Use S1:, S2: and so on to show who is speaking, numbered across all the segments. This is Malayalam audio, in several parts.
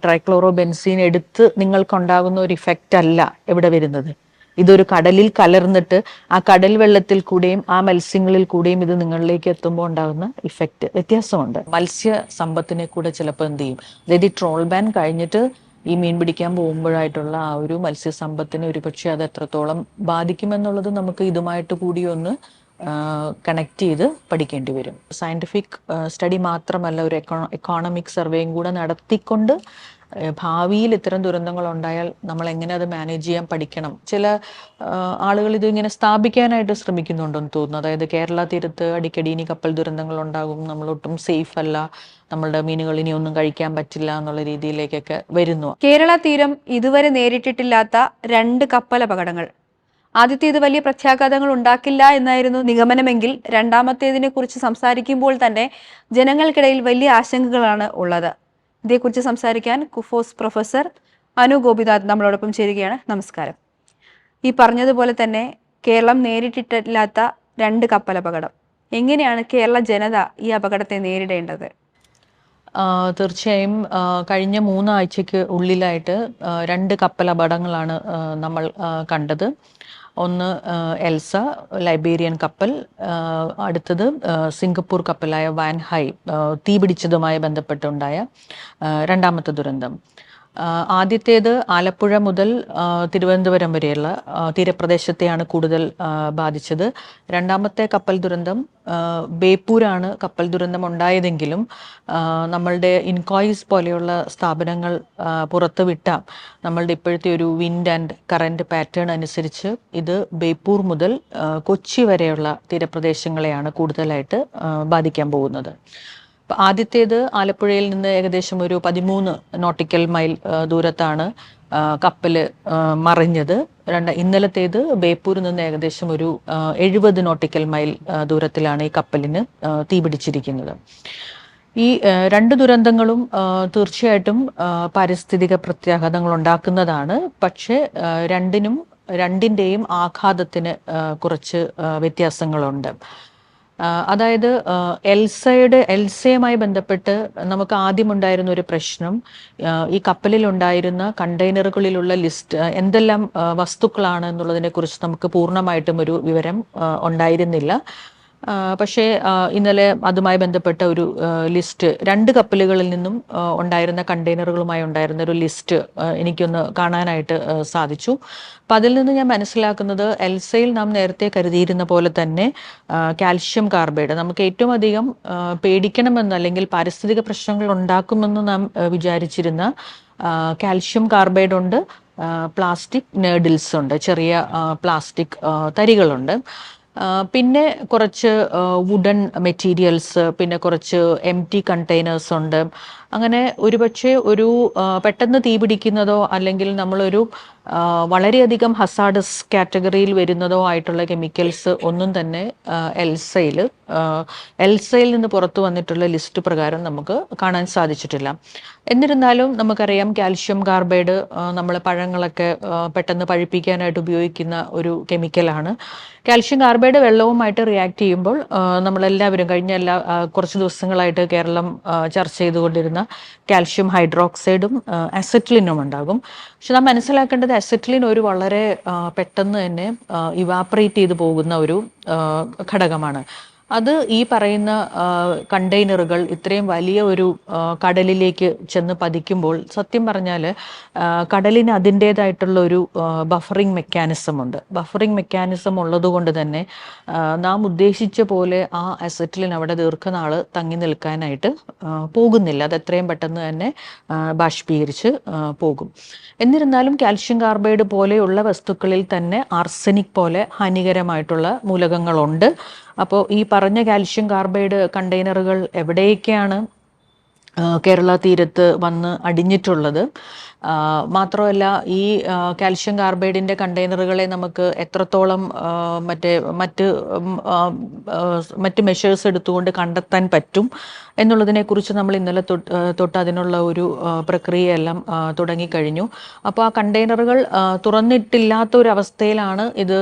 S1: ട്രൈക്ലോറോബെൻസീൻ എടുത്ത് നിങ്ങൾക്കുണ്ടാകുന്ന ഒരു ഇഫക്റ്റ് അല്ല ഇവിടെ വരുന്നത്. ഇതൊരു കടലിൽ കലർന്നിട്ട് ആ കടൽ വെള്ളത്തിൽ കൂടെയും ആ മത്സ്യങ്ങളിൽ കൂടെയും ഇത് നിങ്ങളിലേക്ക് എത്തുമ്പോൾ ഉണ്ടാകുന്ന ഇഫക്റ്റ് വ്യത്യാസമുണ്ട്. മത്സ്യ സമ്പത്തിനെ കൂടെ ചിലപ്പോൾ എന്ത് ചെയ്യും, അതായത് ഈ ട്രോൾ ബാൻ കഴിഞ്ഞിട്ട് ഈ മീൻ പിടിക്കാൻ പോകുമ്പോഴായിട്ടുള്ള ആ ഒരു മത്സ്യസമ്പത്തിനെ ഒരുപക്ഷെ അത് എത്രത്തോളം ബാധിക്കുമെന്നുള്ളത് നമുക്ക് ഇതുമായിട്ട് കൂടി ഒന്ന് കണക്ട് ചെയ്ത് പഠിക്കേണ്ടി വരും. സയൻറ്റിഫിക് സ്റ്റഡി മാത്രമല്ല, ഒരു എക്കോണമിക് സർവേയും കൂടെ നടത്തിക്കൊണ്ട് ഭാവിയിൽ ഇത്തരം ദുരന്തങ്ങൾ ഉണ്ടായാൽ നമ്മൾ എങ്ങനെ അത് മാനേജ് ചെയ്യാൻ പഠിക്കണം. ചില ആളുകൾ ഇതിങ്ങനെ സ്ഥാപിക്കാനായിട്ട് ശ്രമിക്കുന്നുണ്ടെന്ന് തോന്നുന്നു. അതായത് കേരള തീരത്ത് അടിക്കടി ഇനി കപ്പൽ ദുരന്തങ്ങൾ ഉണ്ടാകും, നമ്മളൊട്ടും സേഫ് അല്ല, നമ്മളുടെ മീനുകൾ ഇനി ഒന്നും കഴിക്കാൻ പറ്റില്ല എന്നുള്ള രീതിയിലേക്കൊക്കെ വരുന്നു.
S2: കേരള തീരം ഇതുവരെ നേരിട്ടിട്ടില്ലാത്ത 2 കപ്പൽ അപകടങ്ങൾ. ആദ്യത്തേത് വലിയ പ്രത്യാഘാതങ്ങൾ ഉണ്ടാക്കില്ല എന്നായിരുന്നു നിഗമനമെങ്കിൽ രണ്ടാമത്തേതിനെ കുറിച്ച് സംസാരിക്കുമ്പോൾ തന്നെ ജനങ്ങൾക്കിടയിൽ വലിയ ആശങ്കകളാണ് ഉള്ളത്. ഇതേക്കുറിച്ച് സംസാരിക്കാൻ കുഫോസ് പ്രൊഫസർ അനു ഗോപിനാഥ് നമ്മളോടൊപ്പം ചേരുകയാണ്. നമസ്കാരം. ഈ പറഞ്ഞതുപോലെ തന്നെ കേരളം നേരിട്ടിട്ടില്ലാത്ത 2 കപ്പൽ അപകടം. എങ്ങനെയാണ് കേരള ജനത ഈ അപകടത്തെ നേരിടേണ്ടത്?
S1: തീർച്ചയായും കഴിഞ്ഞ 3 ആഴ്ചയ്ക്ക് ഉള്ളിലായിട്ട് 2 കപ്പൽ അപകടങ്ങളാണ് നമ്മൾ കണ്ടത്. ഒന്ന് എൽസ ലൈബേരിയൻ കപ്പൽ, അടുത്തത് സിംഗപ്പൂർ കപ്പലായ വാൻ ഹൈ തീപിടിച്ചതുമായി ബന്ധപ്പെട്ടുണ്ടായ രണ്ടാമത്തെ ദുരന്തം. ആദ്യത്തേത് ആലപ്പുഴ മുതൽ തിരുവനന്തപുരം വരെയുള്ള തീരപ്രദേശത്തെയാണ് കൂടുതൽ ബാധിച്ചത്. രണ്ടാമത്തെ കപ്പൽ ദുരന്തം ബേപ്പൂരാണ് കപ്പൽ ദുരന്തം ഉണ്ടായതെങ്കിലും നമ്മളുടെ ഇൻകോയ്സ് പോലെയുള്ള സ്ഥാപനങ്ങൾ പുറത്തുവിട്ട നമ്മളുടെ ഇപ്പോഴത്തെ ഒരു വിൻഡ് ആൻഡ് കറൻറ്റ് പാറ്റേൺ അനുസരിച്ച് ഇത് ബേപ്പൂർ മുതൽ കൊച്ചി വരെയുള്ള തീരപ്രദേശങ്ങളെയാണ് കൂടുതലായിട്ട് ബാധിക്കാൻ പോകുന്നത്. ആദ്യത്തേത് ആലപ്പുഴയിൽ നിന്ന് ഏകദേശം ഒരു 13 നോട്ടിക്കൽ മൈൽ ദൂരത്താണ് കപ്പല് മറിഞ്ഞത്. ഇന്നലത്തേത് ബേപ്പൂരിൽ നിന്ന് ഏകദേശം ഒരു 70 നോട്ടിക്കൽ മൈൽ ദൂരത്തിലാണ് ഈ കപ്പലിന് തീപിടിച്ചിരിക്കുന്നത്. ഈ 2 ദുരന്തങ്ങളും തീർച്ചയായിട്ടും പാരിസ്ഥിതിക പ്രത്യാഘാതങ്ങൾ ഉണ്ടാക്കുന്നതാണ്. പക്ഷേ രണ്ടിൻ്റെയും ആഘാതത്തിന് കുറച്ച് വ്യത്യാസങ്ങളുണ്ട്. അതായത് എൽസയുമായി ബന്ധപ്പെട്ട് നമുക്ക് ആദ്യമുണ്ടായിരുന്ന ഒരു പ്രശ്നം, ഈ കപ്പലിലുണ്ടായിരുന്ന കണ്ടെയ്നറുകളിലുള്ള ലിസ്റ്റ് എന്തെല്ലാം വസ്തുക്കളാണ് എന്നുള്ളതിനെ കുറിച്ച് നമുക്ക് പൂർണ്ണമായിട്ടും ഒരു വിവരം ഉണ്ടായിരുന്നില്ല. പക്ഷേ ഇന്നലെ അതുമായി ബന്ധപ്പെട്ട ഒരു ലിസ്റ്റ് 2 കപ്പലുകളിൽ നിന്നും ഉണ്ടായിരുന്ന കണ്ടെയ്നറുകളുമായി ഉണ്ടായിരുന്ന ഒരു ലിസ്റ്റ് എനിക്കൊന്ന് കാണാനായിട്ട് സാധിച്ചു. അപ്പം അതിൽ നിന്ന് ഞാൻ മനസ്സിലാക്കുന്നത്, എൽസയിൽ നാം നേരത്തെ കരുതിയിരുന്ന പോലെ തന്നെ കാൽഷ്യം കാർബൈഡ് നമുക്ക് ഏറ്റവും അധികം പേടിക്കണമെന്ന് അല്ലെങ്കിൽ പാരിസ്ഥിതിക പ്രശ്നങ്ങൾ ഉണ്ടാക്കുമെന്ന് നാം വിചാരിച്ചിരുന്ന കാൽഷ്യം കാർബൈഡ് ഉണ്ട്, പ്ലാസ്റ്റിക് നേഡിൽസ് ഉണ്ട്, ചെറിയ പ്ലാസ്റ്റിക് തരികളുണ്ട്, പിന്നെ കുറച്ച് വുഡൻ മെറ്റീരിയൽസ്, പിന്നെ കുറച്ച് എംറ്റി കണ്ടെയ്നേഴ്സ് ഉണ്ട്. അങ്ങനെ ഒരുപക്ഷെ ഒരു പെട്ടെന്ന് തീപിടിക്കുന്നതോ അല്ലെങ്കിൽ നമ്മളൊരു വളരെയധികം ഹസാഡസ് കാറ്റഗറിയിൽ വരുന്നതോ ആയിട്ടുള്ള കെമിക്കൽസ് ഒന്നും തന്നെ എൽസയിൽ നിന്ന് പുറത്തു വന്നിട്ടുള്ള ലിസ്റ്റ് പ്രകാരം നമുക്ക് കാണാൻ സാധിച്ചിട്ടില്ല. എന്നിരുന്നാലും നമുക്കറിയാം കാൽഷ്യം കാർബൈഡ് നമ്മൾ പഴങ്ങളൊക്കെ പെട്ടെന്ന് പഴുപ്പിക്കാനായിട്ട് ഉപയോഗിക്കുന്ന ഒരു കെമിക്കലാണ്. കാൽഷ്യം കാർബൈഡ് വെള്ളവുമായിട്ട് റിയാക്ട് ചെയ്യുമ്പോൾ നമ്മളെല്ലാവരും കഴിഞ്ഞ കുറച്ച് ദിവസങ്ങളായിട്ട് കേരളം ചർച്ച ചെയ്തുകൊണ്ടിരുന്ന കാൽഷ്യം ഹൈഡ്രോക്സൈഡും അസറ്റിലിനും ഉണ്ടാകും. പക്ഷെ നാം മനസ്സിലാക്കേണ്ടത് അസറ്റിലിൻ ഒരു വളരെ പെട്ടെന്ന് തന്നെ ഇവാപ്പറേറ്റ് ചെയ്ത് പോകുന്ന ഒരു ഘടകമാണ്. അത് ഈ പറയുന്ന കണ്ടെയ്നറുകൾ ഇത്രയും വലിയ ഒരു കടലിലേക്ക് ചെന്ന് പതിക്കുമ്പോൾ സത്യം പറഞ്ഞാൽ കടലിന് അതിൻ്റേതായിട്ടുള്ള ഒരു ബഫറിങ് മെക്കാനിസം ഉണ്ട്. ബഫറിങ് മെക്കാനിസം ഉള്ളതുകൊണ്ട് തന്നെ നാം ഉദ്ദേശിച്ച പോലെ ആ അസറ്റിലിൻ അവിടെ ദീർഘനാൾ തങ്ങി നിൽക്കാനായിട്ട് പോകുന്നില്ല. അത് എത്രയും പെട്ടെന്ന് തന്നെ ബാഷ്പീകരിച്ച് പോകും. എന്നിരുന്നാലും കാൽഷ്യം കാർബൈഡ് പോലെയുള്ള വസ്തുക്കളിൽ തന്നെ ആർസനിക് പോലെ ഹാനികരമായിട്ടുള്ള മൂലകങ്ങളുണ്ട്. അപ്പോൾ ഈ പറഞ്ഞ കാൽഷ്യം കാർബൈഡ് കണ്ടെയ്നറുകൾ എവിടെയൊക്കെയാണ് കേരള തീരത്ത് വന്ന് അടിഞ്ഞിട്ടുള്ളത്? മാത്രമല്ല ഈ കാൽഷ്യം കാർബൈഡിൻ്റെ കണ്ടെയ്നറുകളെ നമുക്ക് എത്രത്തോളം മറ്റ് മെഷേഴ്സ് എടുത്തുകൊണ്ട് കണ്ടെത്താൻ പറ്റും എന്നുള്ളതിനെക്കുറിച്ച് നമ്മൾ ഇന്നലെ തൊട്ട് അതിനുള്ള ഒരു പ്രക്രിയയെല്ലാം തുടങ്ങിക്കഴിഞ്ഞു. അപ്പോൾ ആ കണ്ടെയ്നറുകൾ തുറന്നിട്ടില്ലാത്ത ഒരു അവസ്ഥയിലാണ് ഇത്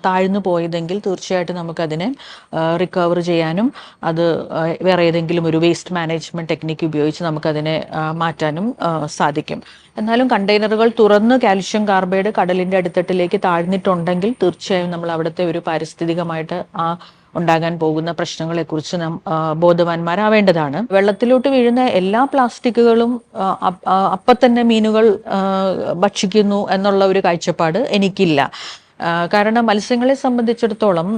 S1: താഴ്ന്നു പോയതെങ്കിൽ തീർച്ചയായിട്ടും നമുക്കതിനെ റിക്കവർ ചെയ്യാനും അത് വേറെ ഏതെങ്കിലും ഒരു വേസ്റ്റ് മാനേജ്മെൻറ്റ് ടെക്നിക്ക് ഉപയോഗിച്ച് നമുക്കതിനെ മാറ്റാനും സാധിക്കും. എന്നാലും കണ്ടെയ്നറുകൾ തുറന്ന് കാൽഷ്യം കാർബൈഡ് കടലിൻ്റെ അടിത്തട്ടിലേക്ക് താഴ്ന്നിട്ടുണ്ടെങ്കിൽ തീർച്ചയായും നമ്മൾ അവിടുത്തെ ഒരു പാരിസ്ഥിതികമായിട്ട് ഉണ്ടാകാൻ പോകുന്ന പ്രശ്നങ്ങളെക്കുറിച്ച് നാം ബോധവാന്മാരാവേണ്ടതാണ്. വെള്ളത്തിലോട്ട് വീഴുന്ന എല്ലാ പ്ലാസ്റ്റിക്കുകളും അപ്പം തന്നെ മീനുകൾ ഭക്ഷിക്കുന്നു എന്നുള്ള ഒരു കാഴ്ചപ്പാട് എനിക്കില്ല. കാരണം മത്സ്യങ്ങളെ സംബന്ധിച്ചിടത്തോളം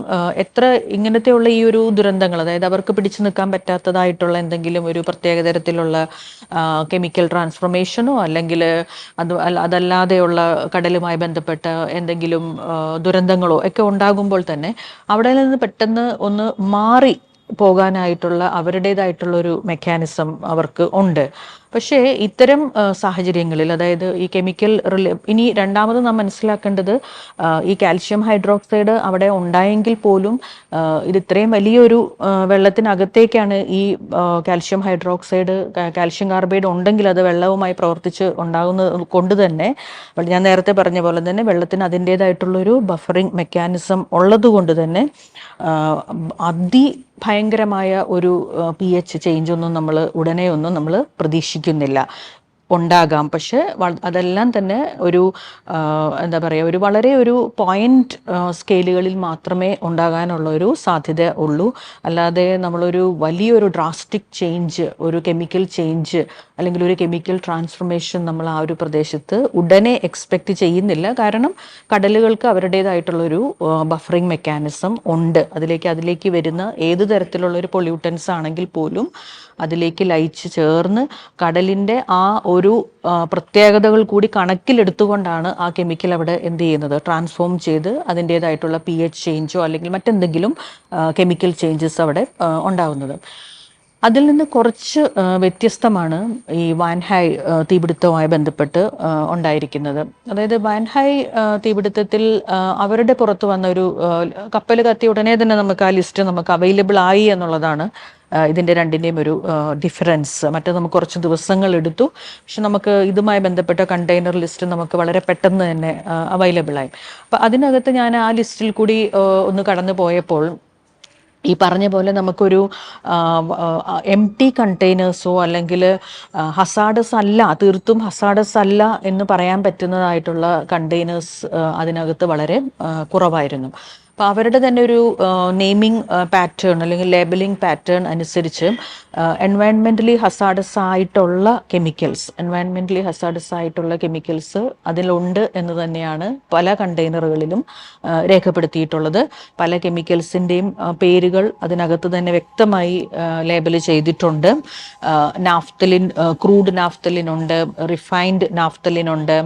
S1: എത്ര ഇങ്ങനത്തെയുള്ള ഈ ഒരു ദുരന്തങ്ങൾ, അതായത് അവർക്ക് പിടിച്ചു നിൽക്കാൻ പറ്റാത്തതായിട്ടുള്ള എന്തെങ്കിലും ഒരു പ്രത്യേക തരത്തിലുള്ള കെമിക്കൽ ട്രാൻസ്ഫോർമേഷനോ അല്ലെങ്കിൽ അതല്ലാതെയുള്ള കടലുമായി ബന്ധപ്പെട്ട എന്തെങ്കിലും ദുരന്തങ്ങളോ ഒക്കെ ഉണ്ടാകുമ്പോൾ തന്നെ അവിടെ നിന്ന് പെട്ടെന്ന് ഒന്ന് മാറി പോകാനായിട്ടുള്ള അവരുടേതായിട്ടുള്ള ഒരു മെക്കാനിസം അവർക്ക് ഉണ്ട്. പക്ഷേ ഇത്തരം സാഹചര്യങ്ങളിൽ, അതായത് ഈ കെമിക്കൽ ഇനി രണ്ടാമത് നാം മനസ്സിലാക്കേണ്ടത് ഈ കാൽഷ്യം ഹൈഡ്രോക്സൈഡ് അവിടെ ഉണ്ടായെങ്കിൽ പോലും ഇത് ഇത്രയും വലിയൊരു വെള്ളത്തിനകത്തേക്കാണ് ഈ കാൽഷ്യം ഹൈഡ്രോക്സൈഡ് കാൽഷ്യം കാർബൈഡ് ഉണ്ടെങ്കിൽ അത് വെള്ളവുമായി പ്രവർത്തിച്ച് ഉണ്ടാകുന്നത് കൊണ്ട് തന്നെ ഞാൻ നേരത്തെ പറഞ്ഞ പോലെ തന്നെ വെള്ളത്തിന് അതിൻ്റേതായിട്ടുള്ളൊരു ബഫറിങ് മെക്കാനിസം ഉള്ളത് കൊണ്ട് തന്നെ ഭയങ്കരമായ ഒരു pH ചേഞ്ച് ഒന്നും നമ്മൾ ഉടനെ ഒന്നും നമ്മൾ പ്രതീക്ഷിക്കുന്നില്ല. ഉണ്ടാകാം, പക്ഷെ അതെല്ലാം തന്നെ ഒരു എന്താ പറയുക, ഒരു വളരെ ഒരു പോയിന്റ് സ്കെയിലുകളിൽ മാത്രമേ ഉണ്ടാകാനുള്ള ഒരു സാധ്യത ഉള്ളൂ. അല്ലാതെ നമ്മളൊരു വലിയൊരു ഡ്രാസ്റ്റിക് ചേഞ്ച്, ഒരു കെമിക്കൽ ചേഞ്ച് അല്ലെങ്കിൽ ഒരു കെമിക്കൽ ട്രാൻസ്ഫോർമേഷൻ നമ്മൾ ആ ഒരു പ്രദേശത്ത് ഉടനെ എക്സ്പെക്റ്റ് ചെയ്യുന്നില്ല. കാരണം കടലുകൾക്ക് അവരുടേതായിട്ടുള്ളൊരു ബഫറിങ് മെക്കാനിസം ഉണ്ട്. അതിലേക്ക് വരുന്ന ഏത് തരത്തിലുള്ള ഒരു പൊല്യൂട്ടൻസ് ആണെങ്കിൽ പോലും അതിലേക്ക് ലയിച്ച് ചേർന്ന് കടലിൻ്റെ ആ ഒരു പ്രത്യേകതകൾ കൂടി കണക്കിലെടുത്തുകൊണ്ടാണ് ആ കെമിക്കൽ അവിടെ എന്ത് ചെയ്യുന്നത്, ട്രാൻസ്ഫോം ചെയ്ത് അതിൻ്റേതായിട്ടുള്ള pH ചേഞ്ചോ അല്ലെങ്കിൽ മറ്റെന്തെങ്കിലും കെമിക്കൽ ചേഞ്ചസ് അവിടെ ഉണ്ടാകുന്നത്. അതിൽ നിന്ന് കുറച്ച് വ്യത്യസ്തമാണ് ഈ വാൻഹായ് തീപിടുത്തവുമായി ബന്ധപ്പെട്ട് ഉണ്ടായിരിക്കുന്നത്. അതായത് വാൻഹായ് തീപിടുത്തത്തിൽ അവരുടെ പുറത്ത് വന്ന ഒരു കപ്പൽ കത്തി ഉടനെ തന്നെ നമുക്ക് ആ ലിസ്റ്റ് നമുക്ക് അവൈലബിൾ ആയി എന്നുള്ളതാണ് ഇതിൻ്റെ രണ്ടിൻ്റെയും ഒരു ഡിഫറൻസ്. മറ്റേ നമുക്ക് കുറച്ച് ദിവസങ്ങൾ എടുത്തു, പക്ഷെ നമുക്ക് ഇതുമായി ബന്ധപ്പെട്ട കണ്ടെയ്നർ ലിസ്റ്റ് നമുക്ക് വളരെ പെട്ടെന്ന് തന്നെ അവൈലബിൾ ആയി. അപ്പം അതിനകത്ത് ഞാൻ ആ ലിസ്റ്റിൽ കൂടി ഒന്ന് കടന്നു പോയപ്പോൾ ഈ പറഞ്ഞ പോലെ നമുക്കൊരു എംപ്റ്റി കണ്ടെയ്നേഴ്സോ അല്ലെങ്കിൽ ഹസാഡസ് അല്ല, തീർത്തും ഹസാഡസ് അല്ല എന്ന് പറയാൻ പറ്റുന്നതായിട്ടുള്ള കണ്ടെയ്നേഴ്സ് അതിനകത്ത് വളരെ കുറവായിരുന്നു. അപ്പോൾ അവരുടെ തന്നെ ഒരു നെയിമിംഗ് പാറ്റേൺ അല്ലെങ്കിൽ ലേബലിംഗ് പാറ്റേൺ അനുസരിച്ച് എൻവയൺമെൻ്റലി ഹസാഡസ് ആയിട്ടുള്ള കെമിക്കൽസ് അതിലുണ്ട് എന്ന് തന്നെയാണ് പല കണ്ടെയ്നറുകളിലും രേഖപ്പെടുത്തിയിട്ടുള്ളത്. പല കെമിക്കൽസിൻ്റെയും പേരുകൾ അതിനകത്ത് തന്നെ വ്യക്തമായി ലേബൽ ചെയ്തിട്ടുണ്ട്. നാഫ്തലിൻ, ക്രൂഡ് നാഫ്തലിൻ ഉണ്ട്, റിഫൈൻഡ് നാഫ്തലിൻ ഉണ്ട്,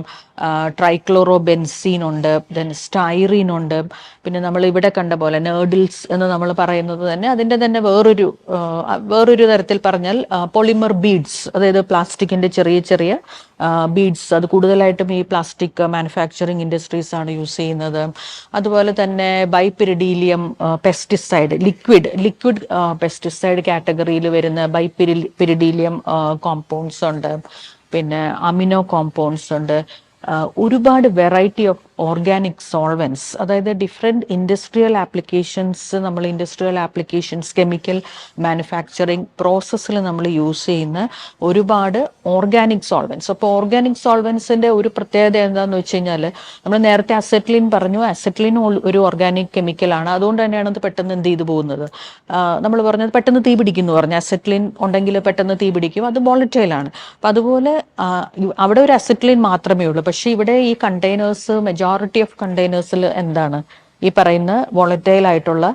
S1: ട്രൈക്ലോറോബെൻസീൻ ഉണ്ട്, ദെൻ സ്റ്റൈറീൻ ഉണ്ട്. പിന്നെ നമ്മൾ ഇവിടെ കണ്ട പോലെ നേഡിൽസ് എന്ന് നമ്മൾ പറയുന്നത് തന്നെ അതിൻ്റെ തന്നെ വേറൊരു തരത്തിൽ പറഞ്ഞാൽ പോളിമർ ബീഡ്സ്, അതായത് പ്ലാസ്റ്റിക്കിൻ്റെ ചെറിയ ചെറിയ ബീഡ്സ്. അത് കൂടുതലായിട്ടും ഈ പ്ലാസ്റ്റിക് മാനുഫാക്ചറിങ് ഇൻഡസ്ട്രീസ് ആണ് യൂസ് ചെയ്യുന്നത്. അതുപോലെ തന്നെ ബൈപിരിഡീലിയം പെസ്റ്റിസൈഡ്, ലിക്വിഡ് പെസ്റ്റിസൈഡ് കാറ്റഗറിയിൽ വരുന്ന ബൈപിരിഡീലിയം കോമ്പൗണ്ട്സ് ഉണ്ട്, പിന്നെ അമിനോ കോമ്പൗണ്ട്സ് ഉണ്ട്. ഒരുപാട് വെറൈറ്റി ഓഫ് ഓർഗാനിക് സോൾവെൻസ്, അതായത് different industrial applications chemical manufacturing പ്രോസസ്സിൽ നമ്മൾ യൂസ് ചെയ്യുന്ന ഒരുപാട് ഓർഗാനിക് സോൾവെൻസ്. അപ്പോൾ ഓർഗാനിക് സോൾവെൻസിൻ്റെ ഒരു പ്രത്യേകത എന്താണെന്ന് വെച്ച് കഴിഞ്ഞാൽ, നമ്മൾ നേരത്തെ അസെറ്റ്ലിൻ പറഞ്ഞു, അസെറ്റ്ലിൻ ഒരു ഓർഗാനിക് കെമിക്കലാണ്. അതുകൊണ്ട് തന്നെയാണ് അത് പെട്ടെന്ന് എന്ത് ചെയ്തു പോകുന്നത്, നമ്മൾ പറഞ്ഞത് പെട്ടെന്ന് തീ പിടിക്കുന്നു പറഞ്ഞു. അസെറ്റ്ലിൻ ഉണ്ടെങ്കിൽ പെട്ടെന്ന് തീ പിടിക്കും, അത് വോളറ്റൈലാണ്. അപ്പം അതുപോലെ അവിടെ ഒരു അസെറ്റ്ലിൻ മാത്രമേ ഉള്ളൂ. പക്ഷേ ഇവിടെ ഈ കണ്ടെയ്നേഴ്സ്, മെജോറിറ്റി ഓഫ് കണ്ടെയ്നേഴ്സിൽ എന്താണ് ഈ പറയുന്ന വോളറ്റൈൽ ആയിട്ടുള്ള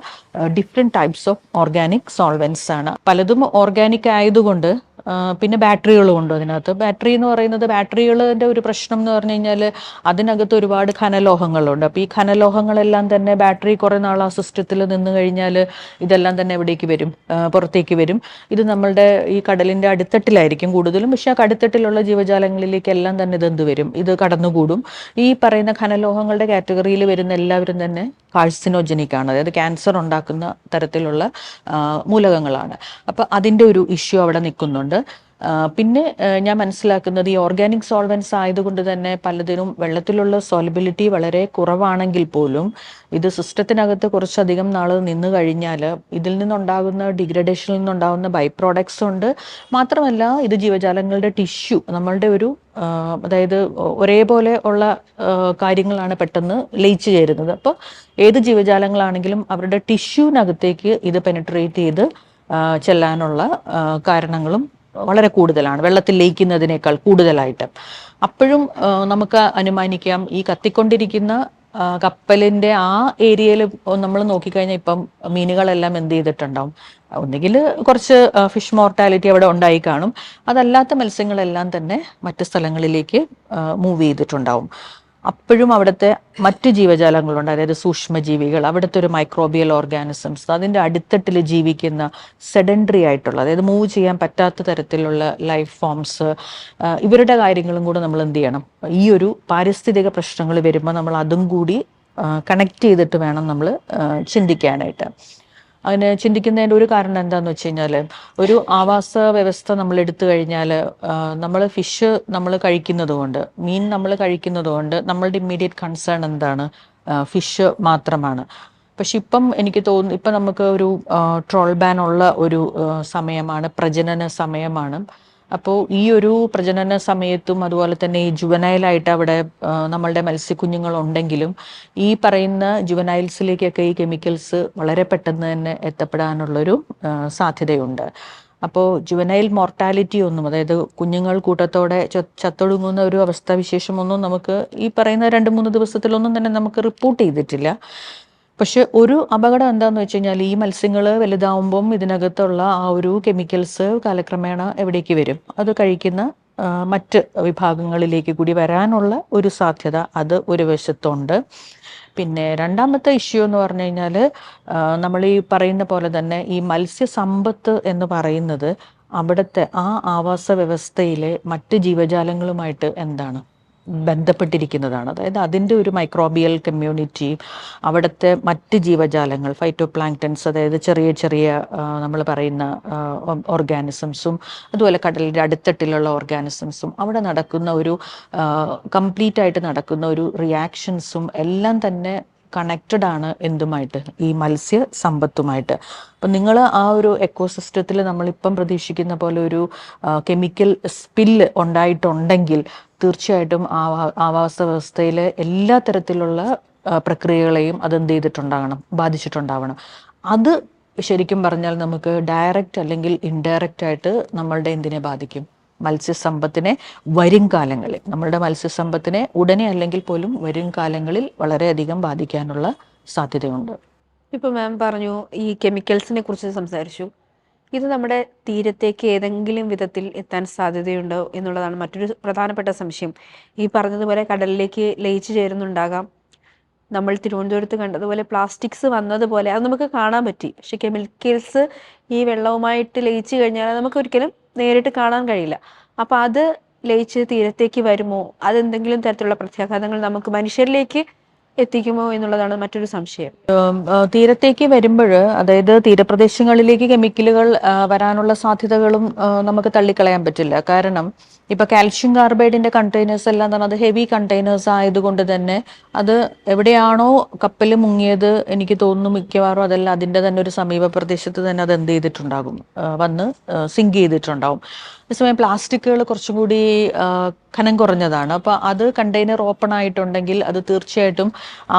S1: different types of organic solvents ആണ്. പലതും ഓർഗാനിക് ആയതുകൊണ്ട് പിന്നെ ബാറ്ററികളും ഉണ്ട് അതിനകത്ത്. ബാറ്ററി എന്ന് പറയുന്നത്, ബാറ്ററികളുടെ ഒരു പ്രശ്നം എന്ന് പറഞ്ഞു കഴിഞ്ഞാൽ അതിനകത്ത് ഒരുപാട് ഖനലോഹങ്ങളുണ്ട്. അപ്പോൾ ഈ ഖനലോഹങ്ങളെല്ലാം തന്നെ ബാറ്ററി കുറേ നാൾ ആ സിസ്റ്റത്തിൽ നിന്ന് കഴിഞ്ഞാൽ ഇതെല്ലാം തന്നെ എവിടേക്ക് വരും? പുറത്തേക്ക് വരും. ഇത് നമ്മളുടെ ഈ കടലിൻ്റെ അടിത്തട്ടിലായിരിക്കും കൂടുതലും. പക്ഷേ ആ അടിത്തട്ടിലുള്ള ജീവജാലങ്ങളിലേക്കെല്ലാം തന്നെ ഇതെന്ത് വരും? ഇത് കടന്നുകൂടും. ഈ പറയുന്ന ഖനലോഹങ്ങളുടെ കാറ്റഗറിയിൽ വരുന്ന എല്ലാവരും തന്നെ കാഴ്സിനോജനിക് ആണ്, അതായത് ക്യാൻസർ ഉണ്ടാക്കുന്ന തരത്തിലുള്ള മൂലകങ്ങളാണ്. അപ്പോൾ അതിൻ്റെ ഒരു ഇഷ്യൂ അവിടെ നിൽക്കുന്നുണ്ട്. പിന്നെ ഞാൻ മനസ്സിലാക്കുന്നത് ഈ ഓർഗാനിക് സോൾവെൻസ് ആയതുകൊണ്ട് തന്നെ പലതിനും വെള്ളത്തിലുള്ള സോലബിലിറ്റി വളരെ കുറവാണെങ്കിൽ പോലും ഇത് സിസ്റ്റത്തിനകത്ത് കുറച്ചധികം നാൾ നിന്ന് കഴിഞ്ഞാൽ ഇതിൽ നിന്നുണ്ടാകുന്ന ഡിഗ്രഡേഷനിൽ നിന്നുണ്ടാകുന്ന ബൈ പ്രോഡക്ട്സ് ഉണ്ട്. മാത്രമല്ല ഇത് ജീവജാലങ്ങളുടെ ടിഷ്യൂ, നമ്മളുടെ ഒരു അതായത് ഒരേപോലെ ഉള്ള കാര്യങ്ങളാണ് പെട്ടെന്ന് ലയിച്ചു ചേരുന്നത്. അപ്പോൾ ഏത് ജീവജാലങ്ങളാണെങ്കിലും അവരുടെ ടിഷ്യൂവിനകത്തേക്ക് ഇത് പെനിട്രേറ്റ് ചെയ്ത് ചെല്ലാനുള്ള കാരണങ്ങളും വളരെ കൂടുതലാണ്, വെള്ളത്തിൽ ലയിക്കുന്നതിനേക്കാൾ കൂടുതലായിട്ട്. അപ്പോഴും നമുക്ക് അനുമാനിക്കാം ഈ കത്തിക്കൊണ്ടിരിക്കുന്ന കപ്പലിൻ്റെ ആ ഏരിയയിൽ നമ്മൾ നോക്കിക്കഴിഞ്ഞാൽ ഇപ്പം മീനുകളെല്ലാം എന്ത് ചെയ്തിട്ടുണ്ടാവും? ഒന്നുകിൽ കുറച്ച് ഫിഷ് മോർട്ടാലിറ്റി അവിടെ ഉണ്ടായി കാണും. അതല്ലാത്ത മത്സ്യങ്ങളെല്ലാം തന്നെ മറ്റ് സ്ഥലങ്ങളിലേക്ക് മൂവ് ചെയ്തിട്ടുണ്ടാവും. അപ്പോഴും അവിടുത്തെ മറ്റ് ജീവജാലങ്ങളുണ്ട്, അതായത് സൂക്ഷ്മജീവികൾ, അവിടുത്തെ ഒരു മൈക്രോബിയൽ ഓർഗാനിസംസ്, അതിൻ്റെ അടിത്തട്ടിൽ ജീവിക്കുന്ന സെഡൻഡറി ആയിട്ടുള്ള, അതായത് മൂവ് ചെയ്യാൻ പറ്റാത്ത തരത്തിലുള്ള ലൈഫ് ഫോംസ്, ഇവരുടെ കാര്യങ്ങളും കൂടെ നമ്മൾ എന്ത് ചെയ്യണം? ഈ ഒരു പാരിസ്ഥിതിക പ്രശ്നങ്ങൾ വരുമ്പോൾ നമ്മൾ അതും കൂടി കണക്ട് ചെയ്തിട്ട് വേണം നമ്മൾ ചിന്തിക്കാനായിട്ട്. അതിന് ചിന്തിക്കുന്നതിൻ്റെ ഒരു കാരണം എന്താണെന്ന് വെച്ച് കഴിഞ്ഞാൽ, ഒരു ആവാസ വ്യവസ്ഥ നമ്മൾ എടുത്തു കഴിഞ്ഞാൽ നമ്മൾ ഫിഷ് നമ്മൾ കഴിക്കുന്നത് കൊണ്ട്, മീൻ നമ്മൾ കഴിക്കുന്നത് കൊണ്ട് നമ്മളുടെ ഇമ്മീഡിയറ്റ് കൺസേൺ എന്താണ്? ഫിഷ് മാത്രമാണ്. പക്ഷെ ഇപ്പം എനിക്ക് തോന്നുന്നു ഇപ്പം നമുക്ക് ഒരു ട്രോൾ ബാൻ ഉള്ള ഒരു സമയമാണ്, പ്രജനന സമയമാണ്. അപ്പോൾ ഈ ഒരു പ്രജനന സമയത്തും അതുപോലെ തന്നെ ഈ ജുവനൈലായിട്ട് അവിടെ നമ്മളുടെ മത്സ്യക്കുഞ്ഞുങ്ങളുണ്ടെങ്കിലും ഈ പറയുന്ന ജുവനൈൽസിലേക്കൊക്കെ ഈ കെമിക്കൽസ് വളരെ പെട്ടെന്ന് തന്നെ എത്തപ്പെടാനുള്ളൊരു സാധ്യതയുണ്ട്. അപ്പോൾ ജുവനൈൽ മോർട്ടാലിറ്റി ഒന്നും, അതായത് കുഞ്ഞുങ്ങൾ കൂട്ടത്തോടെ ചത്തൊടുങ്ങുന്ന ഒരു അവസ്ഥാവിശേഷമൊന്നും നമുക്ക് ഈ പറയുന്ന 2-3 ദിവസത്തിലൊന്നും തന്നെ നമുക്ക് റിപ്പോർട്ട് ചെയ്തിട്ടില്ല. പക്ഷെ ഒരു അപകടം എന്താണെന്ന് വെച്ച് കഴിഞ്ഞാൽ ഈ മത്സ്യങ്ങൾ വലുതാവുമ്പം ഇതിനകത്തുള്ള ആ ഒരു കെമിക്കൽസ് കാലക്രമേണ എവിടേക്ക് വരും? അത് കഴിക്കുന്ന മറ്റ് വിഭാഗങ്ങളിലേക്ക് കൂടി വരാനുള്ള ഒരു സാധ്യത അത് ഒരു വശത്തുണ്ട്. പിന്നെ രണ്ടാമത്തെ ഇഷ്യൂ എന്ന് പറഞ്ഞു കഴിഞ്ഞാൽ നമ്മൾ ഈ പറയുന്ന പോലെ തന്നെ ഈ മത്സ്യസമ്പത്ത് എന്ന് പറയുന്നത് അവിടുത്തെ ആ ആവാസ വ്യവസ്ഥയിലെ മറ്റ് ജീവജാലങ്ങളുമായിട്ട് എന്താണ് ബന്ധപ്പെട്ടിരിക്കുന്നതാണ്. അതായത് അതിൻ്റെ ഒരു മൈക്രോബിയൽ കമ്മ്യൂണിറ്റി, അവിടുത്തെ മറ്റ് ജീവജാലങ്ങൾ, ഫൈറ്റോ പ്ലാങ്ക്ടൻസ്, അതായത് ചെറിയ ചെറിയ നമ്മൾ പറയുന്ന ഓർഗാനിസംസും അതുപോലെ കടലിൻ്റെ അടുത്തട്ടിലുള്ള ഓർഗാനിസംസും അവിടെ നടക്കുന്ന ഒരു കംപ്ലീറ്റ് ആയിട്ട് നടക്കുന്ന ഒരു റിയാക്ഷൻസും എല്ലാം തന്നെ കണക്റ്റഡ് ആണ് എന്തുമായിട്ട്? ഈ മത്സ്യ സമ്പത്തുമായിട്ട്. അപ്പം നിങ്ങൾ ആ ഒരു എക്കോസിസ്റ്റത്തിൽ നമ്മളിപ്പം പ്രതീക്ഷിക്കുന്ന പോലെ ഒരു കെമിക്കൽ സ്പില്ല് ഉണ്ടായിട്ടുണ്ടെങ്കിൽ തീർച്ചയായിട്ടും ആവാസ വ്യവസ്ഥയിലെ എല്ലാ തരത്തിലുള്ള പ്രക്രിയകളെയും അതെന്ത് ചെയ്തിട്ടുണ്ടാകണം? ബാധിച്ചിട്ടുണ്ടാവണം. അത് ശരിക്കും പറഞ്ഞാൽ നമുക്ക് ഡയറക്റ്റ് അല്ലെങ്കിൽ ഇൻഡയറക്റ്റ് ആയിട്ട് നമ്മളുടെ എന്തിനെ ബാധിക്കും? മത്സ്യസമ്പത്തിനെ വരും കാലങ്ങളിൽ, നമ്മളുടെ മത്സ്യസമ്പത്തിനെ ഉടനെ അല്ലെങ്കിൽ പോലും വരും കാലങ്ങളിൽ വളരെയധികം ബാധിക്കാനുള്ള സാധ്യതയുണ്ട്.
S2: ഇപ്പൊ മാം പറഞ്ഞു ഈ കെമിക്കൽസിനെ കുറിച്ച് സംസാരിച്ചു. ഇത് നമ്മുടെ തീരത്തേക്ക് ഏതെങ്കിലും വിധത്തിൽ എത്താൻ സാധ്യതയുണ്ടോ എന്നുള്ളതാണ് മറ്റൊരു പ്രധാനപ്പെട്ട സംശയം. ഈ പറഞ്ഞതുപോലെ കടലിലേക്ക് ലയിച്ചു ചേരുന്നുണ്ടാകാം. നമ്മൾ തിരുവനന്തപുരത്ത് കണ്ടതുപോലെ പ്ലാസ്റ്റിക്സ് വന്നതുപോലെ അത് നമുക്ക് കാണാൻ പറ്റി. പക്ഷെ കെമിക്കൽസ് ഈ വെള്ളവുമായിട്ട് ലയിച്ചു കഴിഞ്ഞാൽ നമുക്ക് ഒരിക്കലും നേരിട്ട് കാണാൻ കഴിയില്ല. അപ്പോൾ അത് ലയിച്ച് തീരത്തേക്ക് വരുമോ? അതെന്തെങ്കിലും തരത്തിലുള്ള പ്രത്യാഘാതങ്ങൾ നമുക്ക് മനുഷ്യരിലേക്ക് എത്തിക്കുമോ എന്നുള്ളതാണ് മറ്റൊരു സംശയം.
S1: തീരത്തേക്ക് വരുമ്പോൾ, അതായത് തീരപ്രദേശങ്ങളിലേക്ക് കെമിക്കലുകൾ വരാനുള്ള സാധ്യതകളും നമുക്ക് തള്ളിക്കളയാൻ പറ്റില്ല. കാരണം ഇപ്പൊ കാൽഷ്യം കാർബൈഡിന്റെ കണ്ടെയ്നേഴ്സ് എല്ലാം തന്നെ അത് ഹെവി കണ്ടെയ്നേഴ്സ് ആയതുകൊണ്ട് തന്നെ അത് എവിടെയാണോ കപ്പൽ മുങ്ങിയത്, എനിക്ക് തോന്നുന്നു മിക്കവാറും അതെല്ലാം അതിൻ്റെ തന്നെ ഒരു സമീപ പ്രദേശത്ത് തന്നെ അത് എന്ത് ചെയ്തിട്ടുണ്ടാകും? വന്ന് സിങ്ക് ചെയ്തിട്ടുണ്ടാവും. അതേസമയം പ്ലാസ്റ്റിക്കുകൾ കുറച്ചും കൂടി കനം കുറഞ്ഞതാണ്. അപ്പോൾ അത് കണ്ടെയ്നർ ഓപ്പൺ ആയിട്ടുണ്ടെങ്കിൽ അത് തീർച്ചയായിട്ടും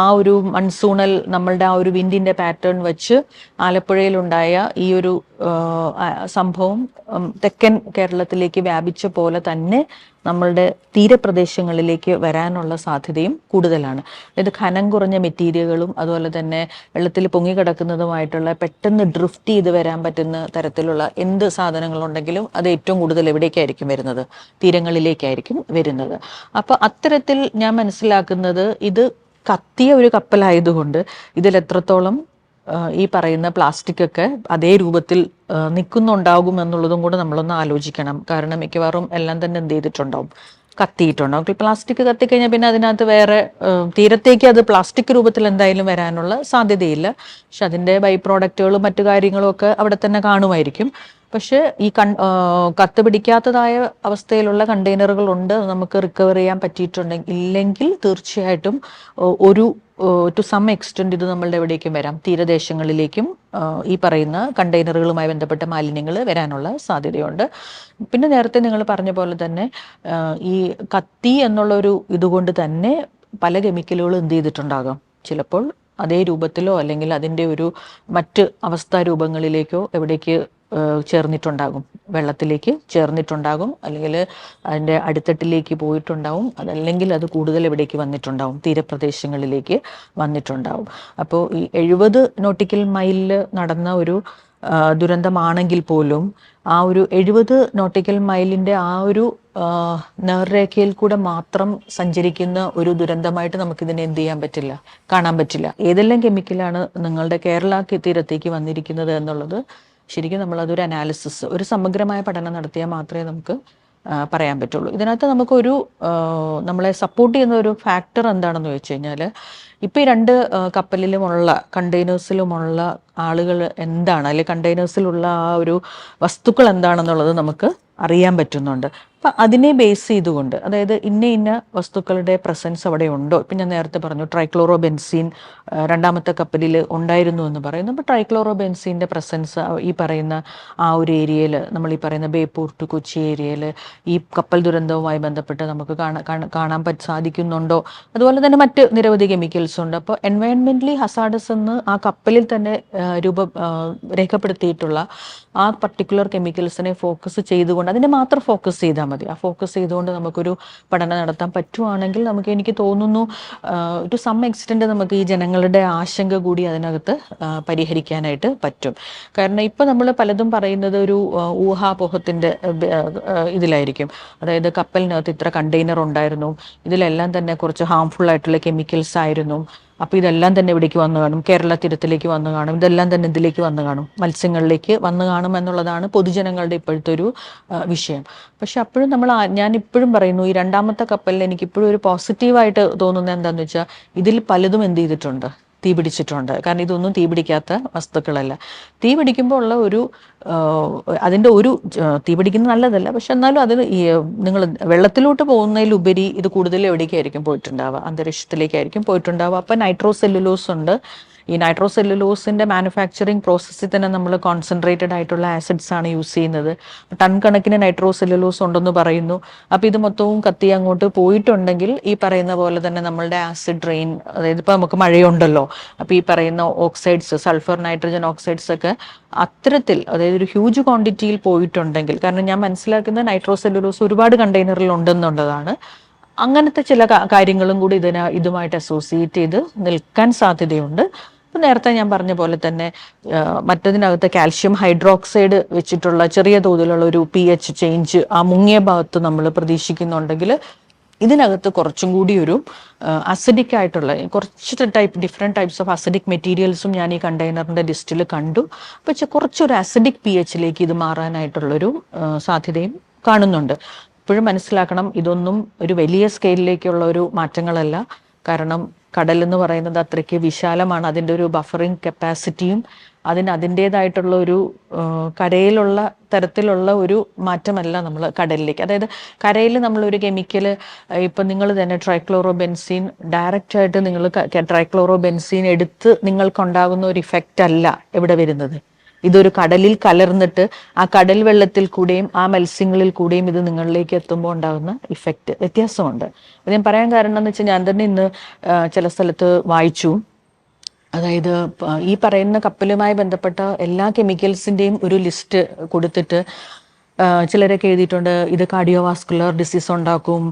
S1: ആ ഒരു മൺസൂണൽ നമ്മളുടെ ആ ഒരു വിൻഡിൻ്റെ പാറ്റേൺ വെച്ച് ആലപ്പുഴയിലുണ്ടായ ഈ ഒരു സംഭവം തെക്കൻ കേരളത്തിലേക്ക് വ്യാപിച്ച പോലെ തന്നെ തന്നെ നമ്മളുടെ തീരപ്രദേശങ്ങളിലേക്ക് വരാനുള്ള സാധ്യതയും കൂടുതലാണ്. അതായത് ഖനം കുറഞ്ഞ മെറ്റീരിയലുകളും അതുപോലെ തന്നെ വെള്ളത്തിൽ പൊങ്ങിക്കിടക്കുന്നതുമായിട്ടുള്ള പെട്ടെന്ന് ഡ്രിഫ്റ്റ് ചെയ്ത് വരാൻ പറ്റുന്ന തരത്തിലുള്ള എന്ത് സാധനങ്ങളുണ്ടെങ്കിലും അത് ഏറ്റവും കൂടുതൽ എവിടേക്കായിരിക്കും വരുന്നത്? തീരങ്ങളിലേക്കായിരിക്കും വരുന്നത്. അപ്പോൾ അത്തരത്തിൽ ഞാൻ മനസ്സിലാക്കുന്നത് ഇത് കത്തിയ ഒരു കപ്പലായതുകൊണ്ട് ഇതിൽ എത്രത്തോളം ഈ പറയുന്ന പ്ലാസ്റ്റിക് ഒക്കെ അതേ രൂപത്തിൽ നിൽക്കുന്നുണ്ടാകും എന്നുള്ളതും കൂടെ നമ്മളൊന്ന് ആലോചിക്കണം. കാരണം മിക്കവാറും എല്ലാം തന്നെ എന്ത് ചെയ്തിട്ടുണ്ടാവും? കത്തിയിട്ടുണ്ടാവും. പ്ലാസ്റ്റിക് കത്തിക്കഴിഞ്ഞാൽ പിന്നെ അതിനകത്ത് വേറെ തീരത്തേക്ക് അത് പ്ലാസ്റ്റിക് രൂപത്തിൽ എന്തായാലും വരാനുള്ള സാധ്യതയില്ല. പക്ഷെ അതിൻ്റെ ബൈ പ്രോഡക്റ്റുകളും മറ്റു കാര്യങ്ങളും ഒക്കെ അവിടെ തന്നെ കാണുമായിരിക്കും. പക്ഷെ ഈ കത്ത് പിടിക്കാത്തതായ അവസ്ഥയിലുള്ള കണ്ടെയ്നറുകളുണ്ട്, നമുക്ക് റിക്കവർ ചെയ്യാൻ പറ്റിയിട്ടുണ്ടെങ്കിൽ ഇല്ലെങ്കിൽ തീർച്ചയായിട്ടും ഒരു ടു സം എക്സ്റ്റെൻറ്റ് ഇത് നമ്മളുടെ എവിടേക്കും വരാം, തീരദേശങ്ങളിലേക്കും ഈ പറയുന്ന കണ്ടെയ്നറുകളുമായി ബന്ധപ്പെട്ട മാലിന്യങ്ങൾ വരാനുള്ള സാധ്യതയുണ്ട്. പിന്നെ നേരത്തെ നിങ്ങൾ പറഞ്ഞ പോലെ തന്നെ ഈ കത്തി എന്നുള്ളൊരു ഇതുകൊണ്ട് തന്നെ പല കെമിക്കലുകളും എന്ത് ചെയ്തിട്ടുണ്ടാകാം, ചിലപ്പോൾ അതേ രൂപത്തിലോ അല്ലെങ്കിൽ അതിൻ്റെ ഒരു മറ്റ് അവസ്ഥാ രൂപങ്ങളിലേക്കോ എവിടേക്ക് ചേർന്നിട്ടുണ്ടാകും, വെള്ളത്തിലേക്ക് ചേർന്നിട്ടുണ്ടാകും, അല്ലെങ്കിൽ അതിൻ്റെ അടിത്തട്ടിലേക്ക് പോയിട്ടുണ്ടാവും, അതല്ലെങ്കിൽ അത് കൂടുതൽ എവിടേക്ക് വന്നിട്ടുണ്ടാവും, തീരപ്രദേശങ്ങളിലേക്ക് വന്നിട്ടുണ്ടാവും. അപ്പോൾ ഈ 70 നോട്ടിക്കൽ മൈലിൽ നടന്ന ഒരു ദുരന്തമാണെങ്കിൽ പോലും ആ ഒരു 70 നോട്ടിക്കൽ മൈലിൻ്റെ ആ ഒരു നേർരേഖയിൽ കൂടെ മാത്രം സഞ്ചരിക്കുന്ന ഒരു ദുരന്തമായിട്ട് നമുക്കിതിനെ എന്ത് ചെയ്യാൻ പറ്റില്ല, കാണാൻ പറ്റില്ല. ഏതെല്ലാം കെമിക്കലാണ് നിങ്ങളുടെ കേരള തീരത്തേക്ക് വന്നിരിക്കുന്നത് എന്നുള്ളത് ശരിക്കും നമ്മളതൊരു അനാലിസിസ്, ഒരു സമഗ്രമായ പഠനം നടത്തിയാൽ മാത്രമേ നമുക്ക് പറയാൻ പറ്റുള്ളൂ. ഇതിനകത്ത് നമുക്കൊരു നമ്മളെ സപ്പോർട്ട് ചെയ്യുന്ന ഒരു ഫാക്ടർ എന്താണെന്ന് വെച്ച് കഴിഞ്ഞാൽ, ഇപ്പോൾ ഈ 2 കപ്പലിലുമുള്ള കണ്ടെയ്നേഴ്സിലുമുള്ള ആളുകൾ എന്താണ്, അല്ലെങ്കിൽ കണ്ടെയ്നേഴ്സിലുള്ള ആ ഒരു വസ്തുക്കൾ എന്താണെന്നുള്ളത് നമുക്ക് അറിയാൻ പറ്റുന്നുണ്ട്. അപ്പം അതിനെ ബേസ് ചെയ്തുകൊണ്ട്, അതായത് ഇന്ന വസ്തുക്കളുടെ പ്രസൻസ് അവിടെ ഉണ്ടോ. ഇപ്പം ഞാൻ നേരത്തെ പറഞ്ഞു ട്രൈക്ലോറോ ബെൻസീൻ രണ്ടാമത്തെ കപ്പലിൽ ഉണ്ടായിരുന്നു എന്ന് പറയുന്നു. അപ്പോൾ ട്രൈക്ലോറോ ബെൻസീൻ്റെ പ്രസൻസ് ഈ പറയുന്ന ആ ഒരു ഏരിയയിൽ, നമ്മൾ ഈ പറയുന്ന ബേപ്പൂർ ടു കൊച്ചി ഏരിയയിൽ ഈ കപ്പൽ ദുരന്തവുമായി ബന്ധപ്പെട്ട് നമുക്ക് കാണാൻ സാധിക്കുന്നുണ്ടോ. അതുപോലെ തന്നെ മറ്റ് നിരവധി കെമിക്കൽസ് ഉണ്ട്. അപ്പോൾ എൻവയൺമെൻ്റലി ഹസാഡസ് എന്ന് ആ കപ്പലിൽ തന്നെ രേഖപ്പെടുത്തിയിട്ടുള്ള ആ പർട്ടിക്കുലർ കെമിക്കൽസിനെ ഫോക്കസ് ചെയ്തുകൊണ്ട്, അതിനെ മാത്രം ഫോക്കസ് ചെയ്താൽ മതി. ആ ഫോക്കസ് ചെയ്തുകൊണ്ട് നമുക്കൊരു പഠനം നടത്താൻ പറ്റുവാണെങ്കിൽ എനിക്ക് തോന്നുന്നു ടു സം എക്സ്റ്റെൻറ്റ് നമുക്ക് ഈ ജനങ്ങളുടെ ആശങ്ക കൂടി അതിനകത്ത് പരിഹരിക്കാനായിട്ട് പറ്റും. കാരണം ഇപ്പം നമ്മൾ പലതും പറയുന്നത് ഒരു ഊഹാപോഹത്തിൻ്റെ ഇതിലായിരിക്കും. അതായത് കപ്പലിനകത്ത് ഇത്ര കണ്ടെയ്നർ ഉണ്ടായിരുന്നു, ഇതിലെല്ലാം തന്നെ കുറച്ച് ഹാംഫുൾ ആയിട്ടുള്ള കെമിക്കൽസ് ആയിരുന്നു, അപ്പോൾ ഇതെല്ലാം തന്നെ ഇവിടേക്ക് വന്നു കാണും, കേരള തീരത്തിലേക്ക് വന്നു കാണും, ഇതെല്ലാം തന്നെ ഇതിലേക്ക് വന്നു കാണും, മത്സ്യങ്ങളിലേക്ക് വന്നു കാണും എന്നുള്ളതാണ് പൊതുജനങ്ങളുടെ ഇപ്പോഴത്തെ ഒരു വിഷയം. പക്ഷെ അപ്പോഴും ഞാൻ ഇപ്പോഴും പറയുന്നു, ഈ രണ്ടാമത്തെ കപ്പലിൽ എനിക്കിപ്പോഴും ഒരു പോസിറ്റീവായിട്ട് തോന്നുന്നത് എന്താണെന്ന് വെച്ചാൽ, ഇതിൽ പലതും എന്ത് ചെയ്തിട്ടുണ്ട്, തീ പിടിച്ചിട്ടുണ്ട്. കാരണം ഇതൊന്നും തീ പിടിക്കാത്ത വസ്തുക്കളല്ല. തീ പിടിക്കുമ്പോൾ ഉള്ള ഒരു അതിൻ്റെ ഒരു തീ പിടിക്കുന്നത് നല്ലതല്ല, പക്ഷെ എന്നാലും അതിന് നിങ്ങൾ വെള്ളത്തിലോട്ട് പോകുന്നതിലുപരി ഇത് കൂടുതൽ എവിടേക്കായിരിക്കും പോയിട്ടുണ്ടാവുക, അന്തരീക്ഷത്തിലേക്കായിരിക്കും പോയിട്ടുണ്ടാവുക. അപ്പം നൈട്രോസെല്ലുലോസ് ഉണ്ട്. ഈ നൈട്രോസെല്ലുലോസിൻ്റെ മാനുഫാക്ചറിങ് പ്രോസസ്സിൽ തന്നെ നമ്മൾ കോൺസെൻട്രേറ്റഡ് ആയിട്ടുള്ള ആസിഡ്സ് ആണ് യൂസ് ചെയ്യുന്നത്. ടൺ കണക്കിന് നൈട്രോസെല്ലുലോസ് ഉണ്ടെന്ന് പറയുന്നു. അപ്പോൾ ഇത് മൊത്തവും കത്തി അങ്ങോട്ട് പോയിട്ടുണ്ടെങ്കിൽ ഈ പറയുന്ന പോലെ തന്നെ നമ്മളുടെ ആസിഡ് റെയിൻ, അതായത് ഇപ്പോൾ നമുക്ക് മഴയുണ്ടല്ലോ, അപ്പോൾ ഈ പറയുന്ന ഓക്സൈഡ്സ്, സൾഫർ, നൈട്രജൻ ഓക്സൈഡ്സ് ഒക്കെ അത്തരത്തിൽ, അതായത് ഒരു ഹ്യൂജ് ക്വാണ്ടിറ്റിയിൽ പോയിട്ടുണ്ടെങ്കിൽ, കാരണം ഞാൻ മനസ്സിലാക്കുന്ന നൈട്രോസെല്ലുലോസ് ഒരുപാട് കണ്ടെയ്നറിൽ ഉണ്ടെന്നുള്ളതാണ്, അങ്ങനത്തെ ചില കാര്യങ്ങളും കൂടി ഇതുമായിട്ട് അസോസിയേറ്റ് ചെയ്ത് നിൽക്കാൻ സാധ്യതയുണ്ട്. ഇപ്പം നേരത്തെ ഞാൻ പറഞ്ഞ പോലെ തന്നെ മറ്റതിനകത്ത് കാൽഷ്യം ഹൈഡ്രോക്സൈഡ് വെച്ചിട്ടുള്ള ചെറിയ തോതിലുള്ള ഒരു pH ചേഞ്ച് ആ മുങ്ങിയ ഭാഗത്ത് നമ്മൾ പ്രതീക്ഷിക്കുന്നുണ്ടെങ്കിൽ, ഇതിനകത്ത് കുറച്ചും കൂടി ഒരു അസിഡിക് ആയിട്ടുള്ള കുറച്ച് ഡിഫറെൻറ്റ് ടൈപ്സ് ഓഫ് അസിഡിക് മെറ്റീരിയൽസും ഞാൻ ഈ കണ്ടെയ്നറിൻ്റെ ലിസ്റ്റിൽ കണ്ടു. പക്ഷെ കുറച്ചൊരു അസിഡിക് pHലേക്ക് ഇത് മാറാനായിട്ടുള്ളൊരു സാധ്യതയും കാണുന്നുണ്ട്. ഇപ്പോഴും മനസ്സിലാക്കണം, ഇതൊന്നും ഒരു വലിയ സ്കെയിലിലേക്കുള്ള ഒരു മാറ്റങ്ങളല്ല. കാരണം കടൽ എന്ന് പറയുന്നത് അത്രയ്ക്ക് വിശാലമാണ്, അതിൻ്റെ ഒരു ബഫറിങ് കപ്പാസിറ്റിയും അതിൻ്റേതായിട്ടുള്ള ഒരു കരയിലുള്ള തരത്തിലുള്ള ഒരു മാറ്റമല്ല നമ്മൾ കടലിലേക്ക്. അതായത് കരയിൽ നമ്മളൊരു കെമിക്കൽ, ഇപ്പം നിങ്ങൾ തന്നെ ട്രൈക്ലോറോബെൻസീൻ ഡയറക്റ്റായിട്ട് നിങ്ങൾ ട്രൈക്ലോറോബെൻസീൻ എടുത്ത് നിങ്ങൾക്കുണ്ടാകുന്ന ഒരു ഇഫക്റ്റ് അല്ല ഇവിടെ വരുന്നത്. ഇതൊരു കടലിൽ കലർന്നിട്ട് ആ കടൽ വെള്ളത്തിൽ കൂടെയും ആ മത്സ്യങ്ങളിൽ കൂടെയും ഇത് നിങ്ങളിലേക്ക് എത്തുമ്പോൾ ഉണ്ടാകുന്ന ഇഫക്റ്റ് വ്യത്യാസമുണ്ട്. അത് ഞാൻ പറയാൻ കാരണം എന്ന് വെച്ചാൽ, ഞാൻ തന്നെ ഇന്ന് ചില സ്ഥലത്ത് വായിച്ചു, അതായത് ഈ പറയുന്ന കപ്പലുമായി ബന്ധപ്പെട്ട എല്ലാ കെമിക്കൽസിൻ്റെയും ഒരു ലിസ്റ്റ് കൊടുത്തിട്ട് ചിലരൊക്കെ എഴുതിയിട്ടുണ്ട് ഇത് കാർഡിയോവാസ്കുലർ ഡിസീസ് ഉണ്ടാക്കും,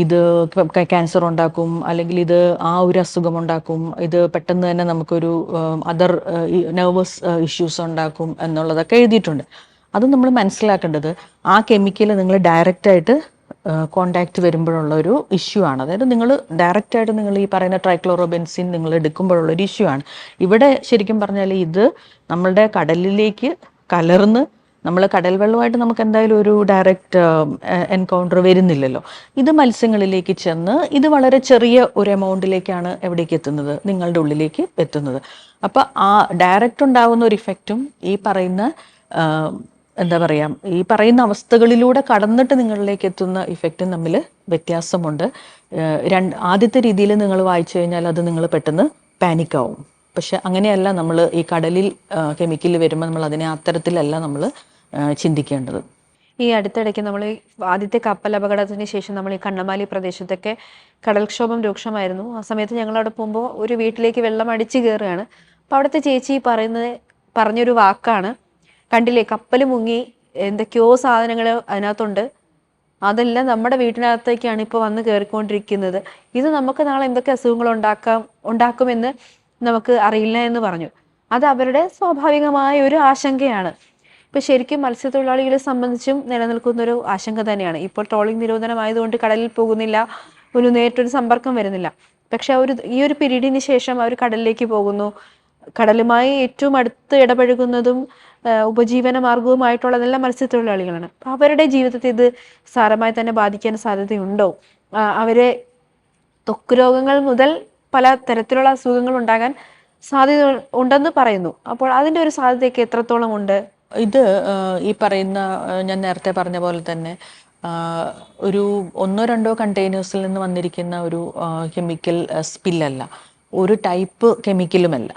S1: ഇത് ക്യാൻസർ ഉണ്ടാക്കും, അല്ലെങ്കിൽ ഇത് ആ ഒരു അസുഖം ഉണ്ടാക്കും, ഇത് പെട്ടെന്ന് തന്നെ നമുക്കൊരു അതർ നെർവസ് ഇഷ്യൂസ് ഉണ്ടാക്കും എന്നുള്ളതൊക്കെ എഴുതിയിട്ടുണ്ട്. അത് നമ്മൾ മനസ്സിലാക്കേണ്ടത് ആ കെമിക്കൽ നിങ്ങൾ ഡയറക്റ്റായിട്ട് കോണ്ടാക്റ്റ് വരുമ്പോഴുള്ള ഒരു ഇഷ്യൂ ആണ്. അതായത് നിങ്ങൾ ഡയറക്റ്റായിട്ട് നിങ്ങൾ ഈ പറയുന്ന ട്രൈക്ലോറോബെൻസിൻ നിങ്ങൾ എടുക്കുമ്പോഴുള്ളൊരു ഇഷ്യൂ ആണ്. ഇവിടെ ശരിക്കും പറഞ്ഞാൽ ഇത് നമ്മളുടെ കടലിലേക്ക് കലർന്ന് നമ്മൾ കടൽ വെള്ളമായിട്ട് നമുക്ക് എന്തായാലും ഒരു ഡയറക്റ്റ് എൻകൗണ്ടർ വരുന്നില്ലല്ലോ. ഇത് മത്സ്യങ്ങളിലേക്ക് ചെന്ന് ഇത് വളരെ ചെറിയ ഒരു എമൗണ്ടിലേക്കാണ് എവിടേക്ക് എത്തുന്നത്, നിങ്ങളുടെ ഉള്ളിലേക്ക് എത്തുന്നത്. അപ്പം ആ ഡയറക്റ്റ് ഉണ്ടാകുന്ന ഒരു ഇഫക്റ്റും ഈ പറയുന്ന എന്താ പറയുക, ഈ പറയുന്ന അവസ്ഥകളിലൂടെ കടന്നിട്ട് നിങ്ങളിലേക്ക് എത്തുന്ന ഇഫക്റ്റും തമ്മിൽ വ്യത്യാസമുണ്ട്. ആദ്യത്തെ രീതിയിൽ നിങ്ങൾ വായിച്ചു കഴിഞ്ഞാൽ അത് നിങ്ങൾ പെട്ടെന്ന് പാനിക്കാവും. പക്ഷെ അങ്ങനെയല്ല, നമ്മൾ ഈ കടലിൽ കെമിക്കൽ വരുമ്പോൾ നമ്മൾ അതിനെ അത്തരത്തിലല്ല നമ്മൾ ചിന്തിക്കേണ്ടത്.
S2: ഈ അടുത്തിടയ്ക്ക് നമ്മൾ ആദ്യത്തെ കപ്പൽ അപകടത്തിന് ശേഷം നമ്മൾ ഈ കണ്ണമാലി പ്രദേശത്തൊക്കെ കടൽക്ഷോഭം രൂക്ഷമായിരുന്നു. ആ സമയത്ത് ഞങ്ങളവിടെ പോകുമ്പോൾ ഒരു വീട്ടിലേക്ക് വെള്ളം അടിച്ചു കയറുകയാണ്. അപ്പോൾ അവിടുത്തെ ചേച്ചി പറഞ്ഞൊരു വാക്കാണ്, കണ്ടില്ലേ കപ്പൽ മുങ്ങി, എന്തൊക്കെയോ സാധനങ്ങൾ അതിനകത്തുണ്ട്, അതെല്ലാം നമ്മുടെ വീട്ടിനകത്തേക്കാണ് ഇപ്പോൾ വന്ന് കയറിക്കൊണ്ടിരിക്കുന്നത്, ഇത് നമുക്ക് നാളെ എന്തൊക്കെ അസുഖങ്ങൾ ഉണ്ടാക്കുമെന്ന് നമുക്ക് അറിയില്ല എന്ന് പറഞ്ഞു. അത് അവരുടെ സ്വാഭാവികമായ ഒരു ആശങ്കയാണ്. ഇപ്പം ശരിക്കും മത്സ്യത്തൊഴിലാളികളെ സംബന്ധിച്ചും നിലനിൽക്കുന്നൊരു ആശങ്ക തന്നെയാണ്. ഇപ്പോൾ ട്രോളിംഗ് നിരോധനമായതുകൊണ്ട് കടലിൽ പോകുന്നില്ല, നേരിട്ടൊരു സമ്പർക്കം വരുന്നില്ല. പക്ഷെ ഈ ഒരു പീരീഡിന് ശേഷം അവർ കടലിലേക്ക് പോകുന്നു. കടലുമായി ഏറ്റവും അടുത്ത് ഇടപഴകുന്നതും ഉപജീവന മാർഗവുമായിട്ടുള്ളതെല്ലാം മത്സ്യത്തൊഴിലാളികളാണ്. അപ്പം അവരുടെ ജീവിതത്തെ ഇത് സാരമായി തന്നെ ബാധിക്കാൻ സാധ്യതയുണ്ടോ? അവരെ ത്വക്ക് രോഗങ്ങൾ മുതൽ പല തരത്തിലുള്ള അസുഖങ്ങൾ ഉണ്ടാകാൻ സാധ്യത ഉണ്ടെന്ന് പറയുന്നു. അപ്പോൾ അതിൻ്റെ ഒരു സാധ്യതയൊക്കെ എത്രത്തോളം ഉണ്ട്?
S1: ഇത് ഈ പറയുന്ന ഞാൻ നേരത്തെ പറഞ്ഞ പോലെ തന്നെ ഒരു 1-2 കണ്ടെയ്നേഴ്സിൽ നിന്ന് വന്നിരിക്കുന്ന ഒരു കെമിക്കൽ സ്പില്ലല്ല, ഒരു ടൈപ്പ് കെമിക്കലുമല്ല,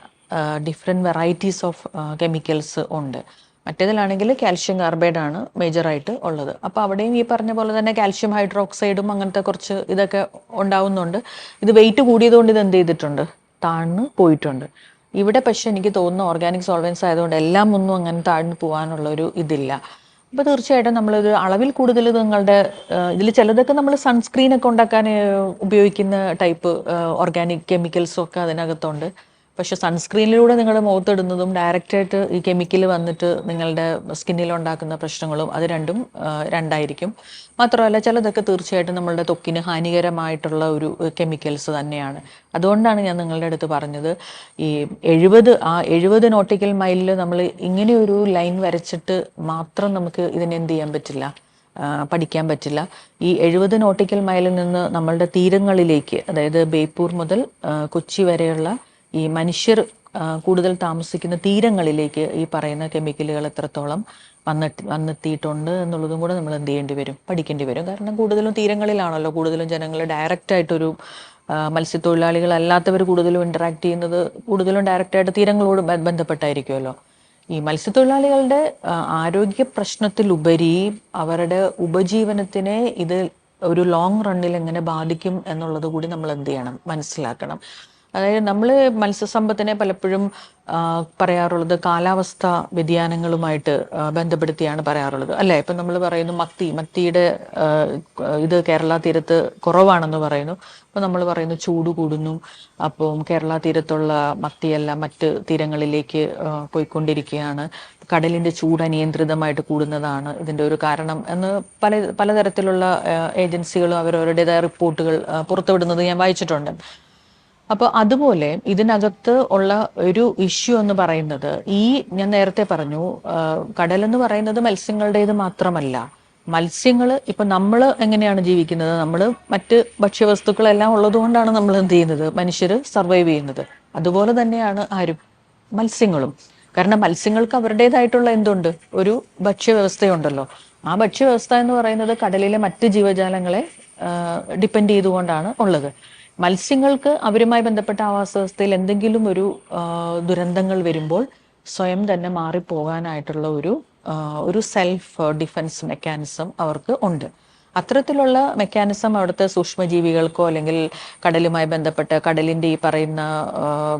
S1: ഡിഫറെൻറ്റ് വെറൈറ്റീസ് ഓഫ് കെമിക്കൽസ് ഉണ്ട്. മറ്റേതിലാണെങ്കിൽ കാൽഷ്യം കാർബൈഡ് ആണ് മേജറായിട്ട് ഉള്ളത്. അപ്പോൾ അവിടെയും ഈ പറഞ്ഞ പോലെ തന്നെ കാൽഷ്യം ഹൈഡ്രോക്സൈഡും അങ്ങനത്തെ കുറച്ച് ഇതൊക്കെ ഉണ്ടാവുന്നുണ്ട്. ഇത് വെയിറ്റ് കൂടിയതുകൊണ്ട് ഇത് എന്ത് ചെയ്തിട്ടുണ്ട്, താഴ്ന്ന് പോയിട്ടുണ്ട്. ഇവിടെ പക്ഷെ എനിക്ക് തോന്നുന്നു ഓർഗാനിക് സോൾവെൻസ് ആയതുകൊണ്ട് എല്ലാം ഒന്നും അങ്ങനെ താഴ്ന്നു പോകാനുള്ളൊരു ഇതില്ല. അപ്പോൾ തീർച്ചയായിട്ടും നമ്മളൊരു അളവിൽ കൂടുതൽ നിങ്ങളുടെ ഇതിൽ ചിലതൊക്കെ നമ്മൾ സൺസ്ക്രീനൊക്കെ ഉണ്ടാക്കാൻ ഉപയോഗിക്കുന്ന ടൈപ്പ് ഓർഗാനിക് കെമിക്കൽസൊക്കെ അതിനകത്തുണ്ട്. പക്ഷെ സൺസ്ക്രീനിലൂടെ നിങ്ങൾ മുഖത്തിടുന്നതും ഡയറക്റ്റായിട്ട് ഈ കെമിക്കൽ വന്നിട്ട് നിങ്ങളുടെ സ്കിന്നിലുണ്ടാക്കുന്ന പ്രശ്നങ്ങളും അത് രണ്ടായിരിക്കും. മാത്രമല്ല ചിലതൊക്കെ തീർച്ചയായിട്ടും നമ്മളുടെ ത്വക്കിന് ഹാനികരമായിട്ടുള്ള ഒരു കെമിക്കൽസ് തന്നെയാണ്. അതുകൊണ്ടാണ് ഞാൻ നിങ്ങളുടെ അടുത്ത് പറഞ്ഞത്, ഈ 70 നോട്ടിക്കൽ മൈലിൽ നമ്മൾ ഇങ്ങനെയൊരു ലൈൻ വരച്ചിട്ട് മാത്രം നമുക്ക് ഇതിനെ എന്ത് ചെയ്യാൻ പറ്റില്ല, പഠിക്കാൻ പറ്റില്ല. ഈ 70 നോട്ടിക്കൽ മൈലിൽ നിന്ന് നമ്മളുടെ തീരങ്ങളിലേക്ക്, അതായത് ബേപ്പൂർ മുതൽ കൊച്ചി വരെയുള്ള ഈ മനുഷ്യർ കൂടുതൽ താമസിക്കുന്ന തീരങ്ങളിലേക്ക് ഈ പറയുന്ന കെമിക്കലുകൾ എത്രത്തോളം വന്നെത്തിയിട്ടുണ്ട് എന്നുള്ളതും കൂടെ നമ്മൾ എന്ത് ചെയ്യേണ്ടി വരും, പഠിക്കേണ്ടി വരും. കാരണം കൂടുതലും തീരങ്ങളിലാണല്ലോ കൂടുതലും ജനങ്ങൾ ഡയറക്റ്റായിട്ടൊരു മത്സ്യത്തൊഴിലാളികളല്ലാത്തവർ കൂടുതലും ഇൻറ്ററാക്ട് ചെയ്യുന്നത് കൂടുതലും ഡയറക്റ്റായിട്ട് തീരങ്ങളോട് ബന്ധപ്പെട്ടായിരിക്കുമല്ലോ. ഈ മത്സ്യത്തൊഴിലാളികളുടെ ആരോഗ്യ പ്രശ്നത്തിലുപരി അവരുടെ ഉപജീവനത്തിനെ ഇത് ഒരു ലോങ് റണ്ണിൽ എങ്ങനെ ബാധിക്കും എന്നുള്ളത് കൂടി നമ്മൾ എന്ത് ചെയ്യണം, മനസ്സിലാക്കണം. അതായത് നമ്മൾ മത്സ്യസമ്പത്തിനെ പലപ്പോഴും പറയാറുള്ളത് കാലാവസ്ഥ വ്യതിയാനങ്ങളുമായിട്ട് ബന്ധപ്പെടുത്തിയാണ് പറയാറുള്ളത്, അല്ലേ? ഇപ്പം നമ്മൾ പറയുന്നു മത്തിയുടെ ഇത് കേരള തീരത്ത് കുറവാണെന്ന് പറയുന്നു. അപ്പോൾ നമ്മൾ പറയുന്നു ചൂട് കൂടുന്നു, അപ്പം കേരള തീരത്തുള്ള മത്തിയെല്ലാം മറ്റ് തീരങ്ങളിലേക്ക് പോയിക്കൊണ്ടിരിക്കുകയാണ്, കടലിൻ്റെ ചൂട് അനിയന്ത്രിതമായിട്ട് കൂടുന്നതാണ് ഇതിൻ്റെ ഒരു കാരണം എന്ന് പലതരത്തിലുള്ള ഏജൻസികളും അവരവരുടേതായ റിപ്പോർട്ടുകൾ പുറത്തുവിടുന്നത് ഞാൻ വായിച്ചിട്ടുണ്ട്. അപ്പോൾ അതുപോലെ ഇതിനകത്ത് ഉള്ള ഒരു ഇഷ്യൂ എന്ന് പറയുന്നത്, ഞാൻ നേരത്തെ പറഞ്ഞു കടലെന്ന് പറയുന്നത് മത്സ്യങ്ങളുടേത് മാത്രമല്ല. മത്സ്യങ്ങൾ ഇപ്പം നമ്മൾ എങ്ങനെയാണ് ജീവിക്കുന്നത്, നമ്മൾ മറ്റ് ഭക്ഷ്യവസ്തുക്കളെല്ലാം ഉള്ളതുകൊണ്ടാണ് നമ്മൾ എന്ത് ചെയ്യുന്നത്, മനുഷ്യർ സർവൈവ് ചെയ്യുന്നത്. അതുപോലെ തന്നെയാണ് മത്സ്യങ്ങളും. കാരണം മത്സ്യങ്ങൾക്ക് അവരുടേതായിട്ടുള്ള എന്തുണ്ട്, ഒരു ഭക്ഷ്യവ്യവസ്ഥയുണ്ടല്ലോ. ആ ഭക്ഷ്യവ്യവസ്ഥ എന്ന് പറയുന്നത് കടലിലെ മറ്റ് ജീവജാലങ്ങളെ ഡിപ്പെൻഡ് ചെയ്തുകൊണ്ടാണ് ഉള്ളത്. മത്സ്യങ്ങൾക്ക് അവരുമായി ബന്ധപ്പെട്ട ആവാസ വ്യവസ്ഥയിൽ എന്തെങ്കിലും ഒരു ദുരന്തങ്ങൾ വരുമ്പോൾ സ്വയം തന്നെ മാറിപ്പോകാനായിട്ടുള്ള ഒരു സെൽഫ് ഡിഫെൻസ് മെക്കാനിസം അവർക്ക് ഉണ്ട്. അത്തരത്തിലുള്ള മെക്കാനിസം അവിടുത്തെ സൂക്ഷ്മജീവികൾക്കോ അല്ലെങ്കിൽ കടലുമായി ബന്ധപ്പെട്ട് കടലിൻ്റെ ഈ പറയുന്ന